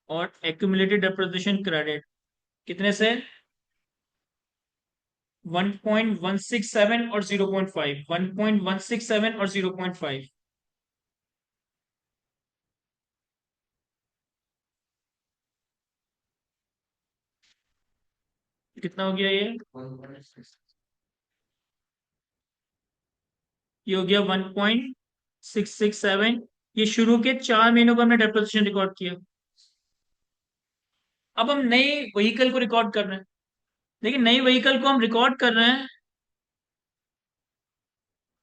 और एक्यूमुलेटेड डेप्रिसिएशन क्रेडिट कितने से? 1.167 और 0.5, 1.167 और 0.5। कितना हो गया ये हो गया 1.667। ये शुरू के 4 महीनों का हमने डेप्रिसिएशन रिकॉर्ड किया। अब हम नए व्हीकल को रिकॉर्ड कर रहे हैं, लेकिन नई व्हीकल को हम रिकॉर्ड कर रहे हैं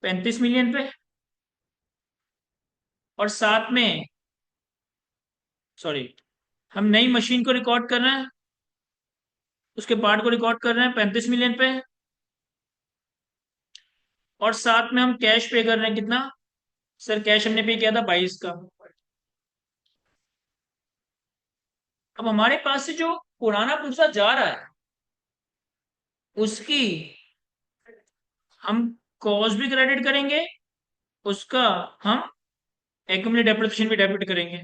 35 मिलियन पे, और साथ में, सॉरी, हम नई मशीन को रिकॉर्ड कर रहे हैं, उसके पार्ट को रिकॉर्ड कर रहे हैं 35 मिलियन पे, और साथ में हम कैश पे कर रहे हैं कितना? सर कैश हमने पे किया था 22 का। अब हमारे पास से जो पुराना पुर्जा जा रहा है, उसकी हम कॉस्ट भी क्रेडिट करेंगे, उसका हम एक्यूमुलेटेड डेप्रिसिएशन भी डेबिट करेंगे।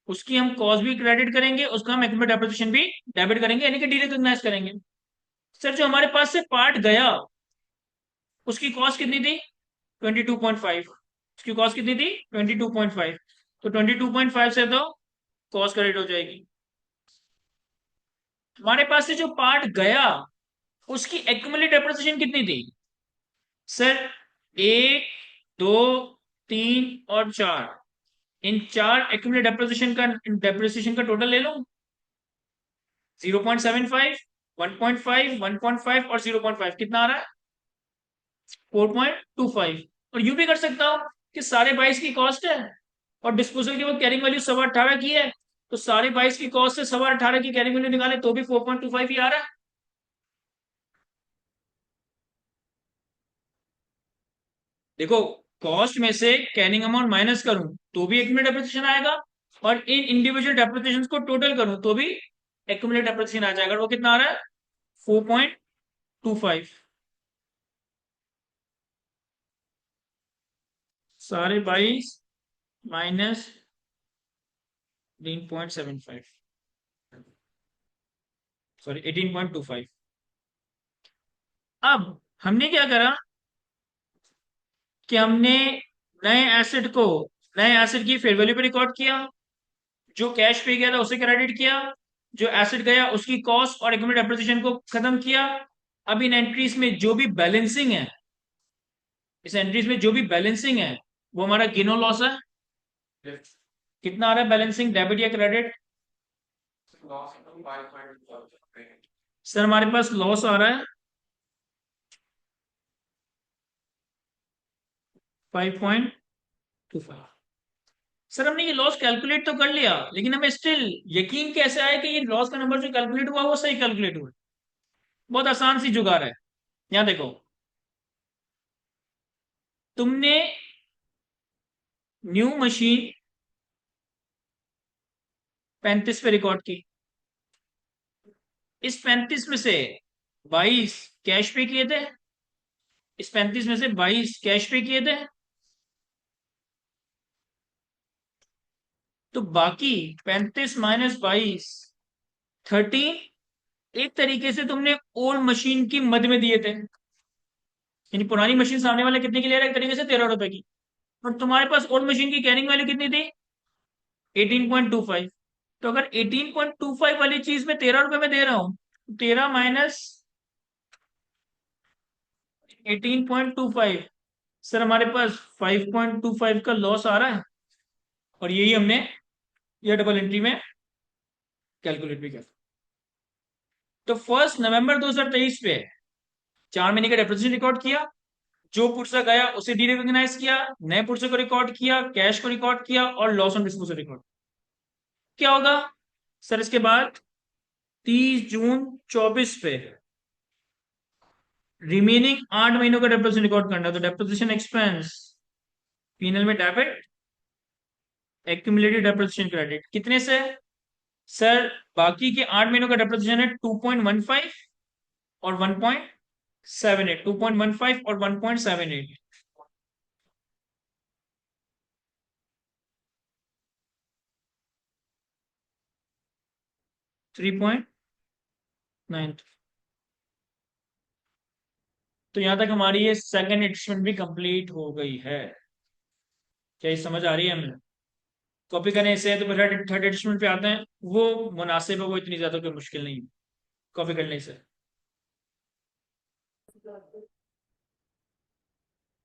उसकी हम कॉस्ट भी क्रेडिट करेंगे, उसका हम एक्यूमुलेटेड डेप्रिसिएशन भी डेबिट करेंगे, यानी कि डीरिकॉग्नाइज करेंगे। सर जो हमारे पास से पार्ट गया, उसकी कॉस्ट कितनी थी? 22.5। उसकी कॉस्ट कितनी थी? 22.5। तो 22.5 से तो कॉस्ट क्रेडिट हो जाएगी। हमारे पास से जो पार्ट गया, उसकी एक्यूमुलेटेड डेप्रिसिएशन कितनी थी? सर 1, 2, 3 और 4, इन चार एक्यूमुलेटेड डेप्रिसिएशन का टोटल ले लो। 0.75, 1.5, 1.5 और 0.5 कितना आ रहा है? 4.25। और यूं भी कर सकता हूं कि सारे 22 की कॉस्ट है और डिस्पोजल की वो कैरिंग वैल्यू 18.25 की है, तो सारे 22 की कॉस्ट से 18.25 की कैरिंग वैल्यू निकाले तो भी 4.25 ही आ रहा है। देखो, कॉस्ट में से कैरिंग अमाउंट माइनस करूं तो भी एक्यूमुलेटेड डेप्रिसिएशन आएगा, और इन इंडिविजुअल डेप्रिसिएशन को टोटल करूं तो भी एक्यूमुलेटेड डेप्रिसिएशन आ जाएगा। वो कितना आ रहा है? 4.25। सारे 22 माइनस 18.75, सॉरी 18.25। अब हमने क्या करा कि हमने नए एसेट को, नए एसेट की फेयर वैल्यू पे रिकॉर्ड किया, जो कैश पे गया था उसे क्रेडिट किया, जो एसेट गया उसकी कॉस्ट और एक्यूमुलेटेड डेप्रिसिएशन को खत्म किया। अब इन एंट्रीज में जो भी बैलेंसिंग है, इस एंट्रीज में जो भी बैलेंसिंग है वो हमारा गेन और लॉस है। कितना आ रहा है बैलेंसिंग, डेबिट या क्रेडिट? सर हमारे पास लॉस आ रहा है 5.25। सर हमने ये लॉस कैलकुलेट तो कर लिया, लेकिन हमें स्टिल यकीन कैसे आया कि ये लॉस का नंबर जो कैलकुलेट हुआ वो सही कैलकुलेट हुआ? बहुत आसान सी जुगाड़ है। यहां देखो, तुमने न्यू मशीन 35 पे रिकॉर्ड की, इस 35 में से 22 कैश पे किए थे, इस 35 में से 22 कैश पे किए थे, तो बाकी 35 - 22, 13 एक तरीके से तुमने ओल्ड मशीन की मद में दिए थे। यानी पुरानी मशीन सामने वाले कितने की ले रहा है, एक तरीके से 13 रुपए की। और तुम्हारे पास ओल्ड मशीन की कैरिंग वैल्यू कितनी थी, 18.25। तो अगर 18.25 वाली चीज में 13 रुपए में दे रहा हूं, 13 माइनस 18.25, सर हमारे पास 5.25 का लॉस आ रहा है। और यही हमने ये डबल एंट्री में कैलकुलेट भी किया। तो 1 नवंबर 2023 पे 4 महीने का डेप्रिसिएशन रिकॉर्ड किया, जो पुर्जा गया उसे डी रिकॉग्नाइज किया, नए पुर्जे को रिकॉर्ड किया, कैश को रिकॉर्ड किया और लॉस ऑन डिस्पोजल रिकॉर्ड। क्या होगा सर इसके बाद, 30 जून 24 पे रिमेनिंग 8 महीनों का डेप्रिसिएशन रिकॉर्ड करना है। तो डेप्रिसिएशन एक्सपेंस पीएनएल में डेबिट, एक्यूमुलेटेड डेप्रिसिएशन क्रेडिट कितने से, सर बाकी के 8 महीनों का डेप्रिसिएशन है 2.15 और 1.78, 2.15 और 1.78। 3.9। तो यहां तक हमारी ये सेकंड एडिशमेंट भी कंप्लीट हो गई है। क्या ये समझ आ रही है हमें। कॉपी करने से तो थर्ड थर्ड एडिशमेंट पे आते हैं, वो मुनासिब है, वो इतनी ज्यादा कोई मुश्किल नहीं है कॉपी करने से।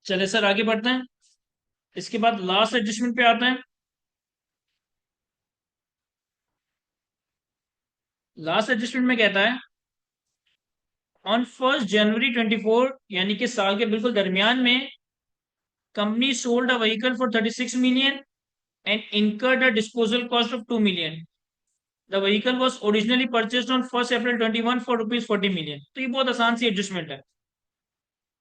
चले सर आगे बढ़ते हैं। इसके बाद लास्ट एडजस्टमेंट पे आते हैं। लास्ट एडजस्टमेंट में कहता है, ऑन 1 जनवरी 24, यानी कि साल के बिल्कुल दरमियान में, company sold a vehicle for 36 million and incurred a disposal cost of 2 million. The vehicle was originally purchased on 1 April 2021 for ₹40 million. तो ये बहुत आसान सी एडजस्टमेंट है।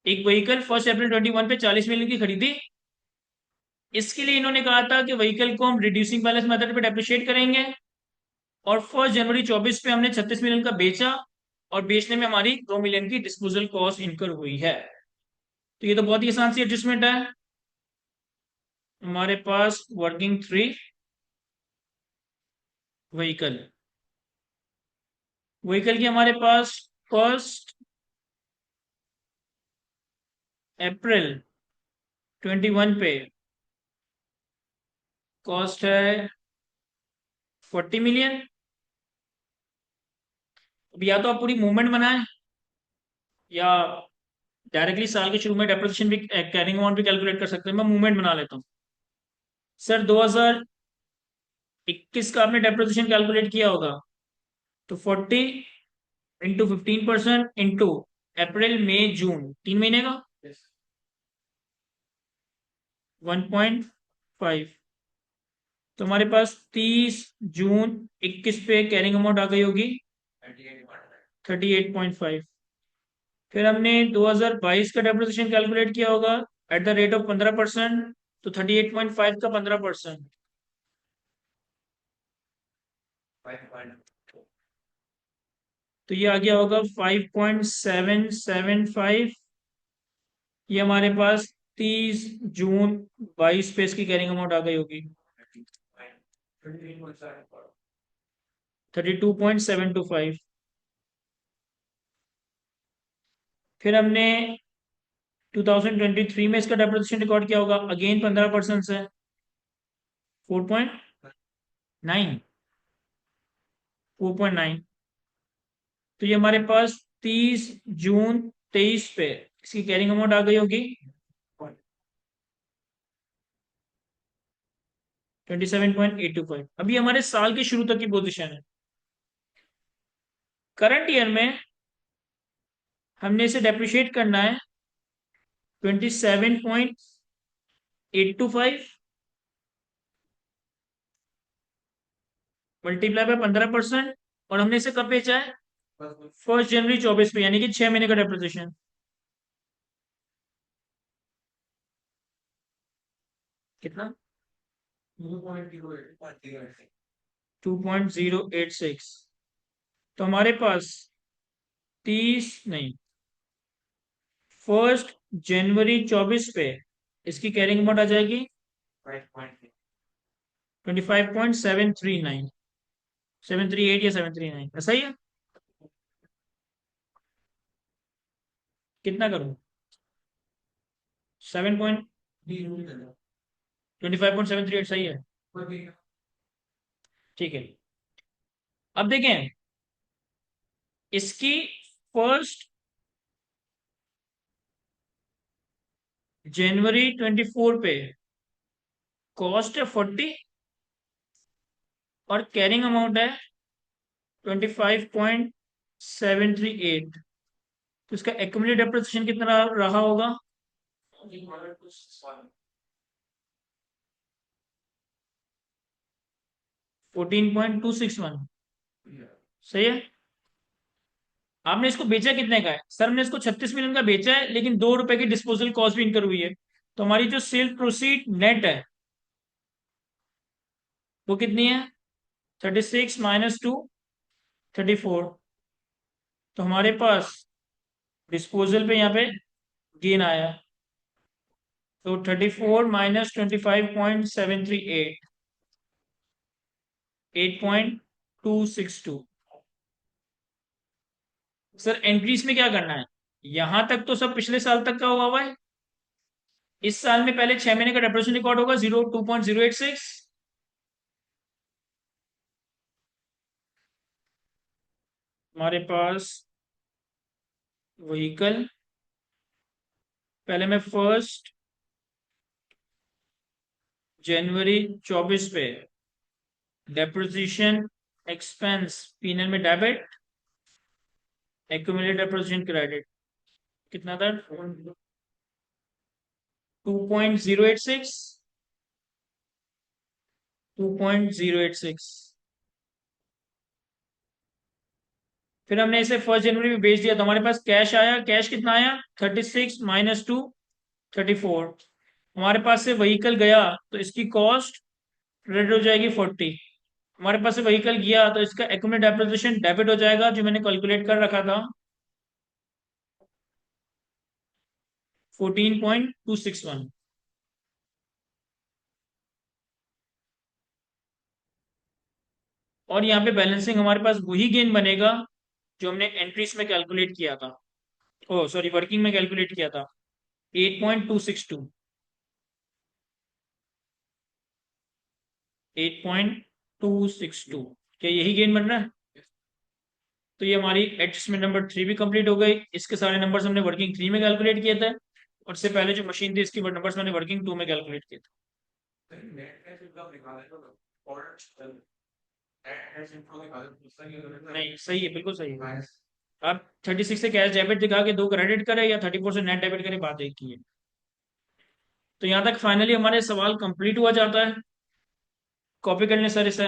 एक व्हीकल 1 अप्रैल 2021 पे 40 मिलियन की खरीदी। इसके लिए इन्होंने कहा था कि व्हीकल को हम रिड्यूसिंग बैलेंस मेथड पे डेप्रिशिएट करेंगे। और 1 जनवरी 24 पे हमने 36 मिलियन का बेचा, और बेचने में हमारी 2 मिलियन की डिस्पोजल कॉस्ट इनकर हुई है। तो ये तो बहुत ही आसान सी एडजस्टमेंट है। हमारे पास वर्किंग 3 व्हीकल, व्हीकल की हमारे पास 1 अप्रैल 2021 पे कॉस्ट है 40 मिलियन। अब या तो आप पूरी मूवमेंट बनाएं, या डायरेक्टली साल के शुरू में डेप्रिसिएशन भी, कैरिंग अमाउंट भी कैलकुलेट कर सकते हैं। मैं मूवमेंट बना लेता हूँ। सर 2021 का आपने डेप्रिसिएशन कैलकुलेट किया होगा, तो 40 × 15% इंटू अप्रैल मई जून, 3 महीने का Yes. 1.5। तो हमारे पास 30 जून 21 पे कैरिंग अमाउंट आ गई होगी 38.5। फिर हमने 2022 का डेप्रिसिएशन कैलकुलेट किया होगा एट द रेट ऑफ 15%। तो 38.5 का 15%, 5.2. तो ये आ गया होगा 5.775। ये हमारे पास 30 जून 22 पे इसकी कैरिंग अमाउंट आ गई होगी 32.725। फिर हमने 2023 में इसका डेप्रिसिएशन रिकॉर्ड किया होगा, अगेन 15% से 4.9, 4.9। तो ये हमारे पास 30 जून 23 पे इसकी कैरिंग अमाउंट आ गई होगी 27.825। अभी हमारे साल के शुरू तक की पोजीशन है। करंट ईयर में हमने इसे डेप्रिशिएट करना है 27.825 मल्टीप्लाई बाय 15%। और हमने इसे कब बेचा है, 1 जनवरी 24 पे, यानी कि 6 महीने का डेप्रिसिएशन। कितना, 2.086। तो हमारे पास 30 नहीं, 1 जनवरी 24 पे इसकी कैरिंग अमाउंट आ जाएगी 25.739, 738 या 739, ऐसा ही है। कितना करूं, 7.25.738 सही है। ठीक है, अब देखें इसकी फर्स्ट जनवरी 24 पे कॉस्ट है 40 और कैरिंग अमाउंट है 25.738, तो इसका एक्यूमुलेटेड डेप्रिसिएशन कितना रहा होगा? 14.261। सही है। आपने इसको बेचा कितने का है? सर हमने इसको 36 मिलियन का बेचा है, लेकिन 2 रुपए की डिस्पोजल कॉस्ट भी इनकर हुई है, तो हमारी जो सेल प्रोसीड नेट है वो कितनी है? 36 माइनस 2, 34। तो हमारे पास डिस्पोजल पे यहाँ पे गेन आया, तो 34 - 25.738, 8.262। सर एंट्रीज में क्या करना है? यहां तक तो सब पिछले साल तक का हुआ है। इस साल में पहले 6 महीने का डेप्रिसिएशन रिकॉर्ड होगा 2.086। हमारे पास व्हीकल, पहले मैं फर्स्ट जनवरी 24 पे डेप्रिसिएशन एक्सपेंस पीनल में डेबिट, एक्यूमुलेटेड डेप्रिसिएशन क्रेडिट कितना था? 2.086, 2.086। फिर हमने इसे 1 जनवरी में बेच दिया, तो हमारे पास कैश आया। कैश कितना आया? 36 माइनस 2, 34। हमारे पास से व्हीकल गया तो इसकी कॉस्ट क्रेडिट हो जाएगी 40। हमारे पास से व्हीकल गया तो इसका एक्यूमुलेटेड डेप्रिसिएशन डेबिट हो जाएगा, जो मैंने कैलकुलेट कर रखा था, 14.261। और यहाँ पे बैलेंसिंग हमारे पास वही गेन बनेगा जो हमने एंट्रीज में कैलकुलेट किया था, ओ सॉरी वर्किंग में कैलकुलेट किया था, 8.262, 8.262। क्या यही गेन बन रहा है? तो ये हमारी एडजस्टमेंट नंबर 3 भी कंप्लीट हो गई। इसके सारे नंबर्स हमने वर्किंग 3 में कैलकुलेट किए थे, और इससे पहले जो मशीन थी इसकी नंबर्स मैंने वर्किंग 2 में कैलकुलेट किए थे। नहीं सही है, बिल्कुल सही है। आप 36 से कैश डेबिट दिखा के 2 क्रेडिट करें या 34 से नेट डेबिट करें, बात एक ही है। तो यहाँ तक फाइनली हमारे सवाल कंप्लीट हुआ जाता है। कॉपी कर लें सर इसे।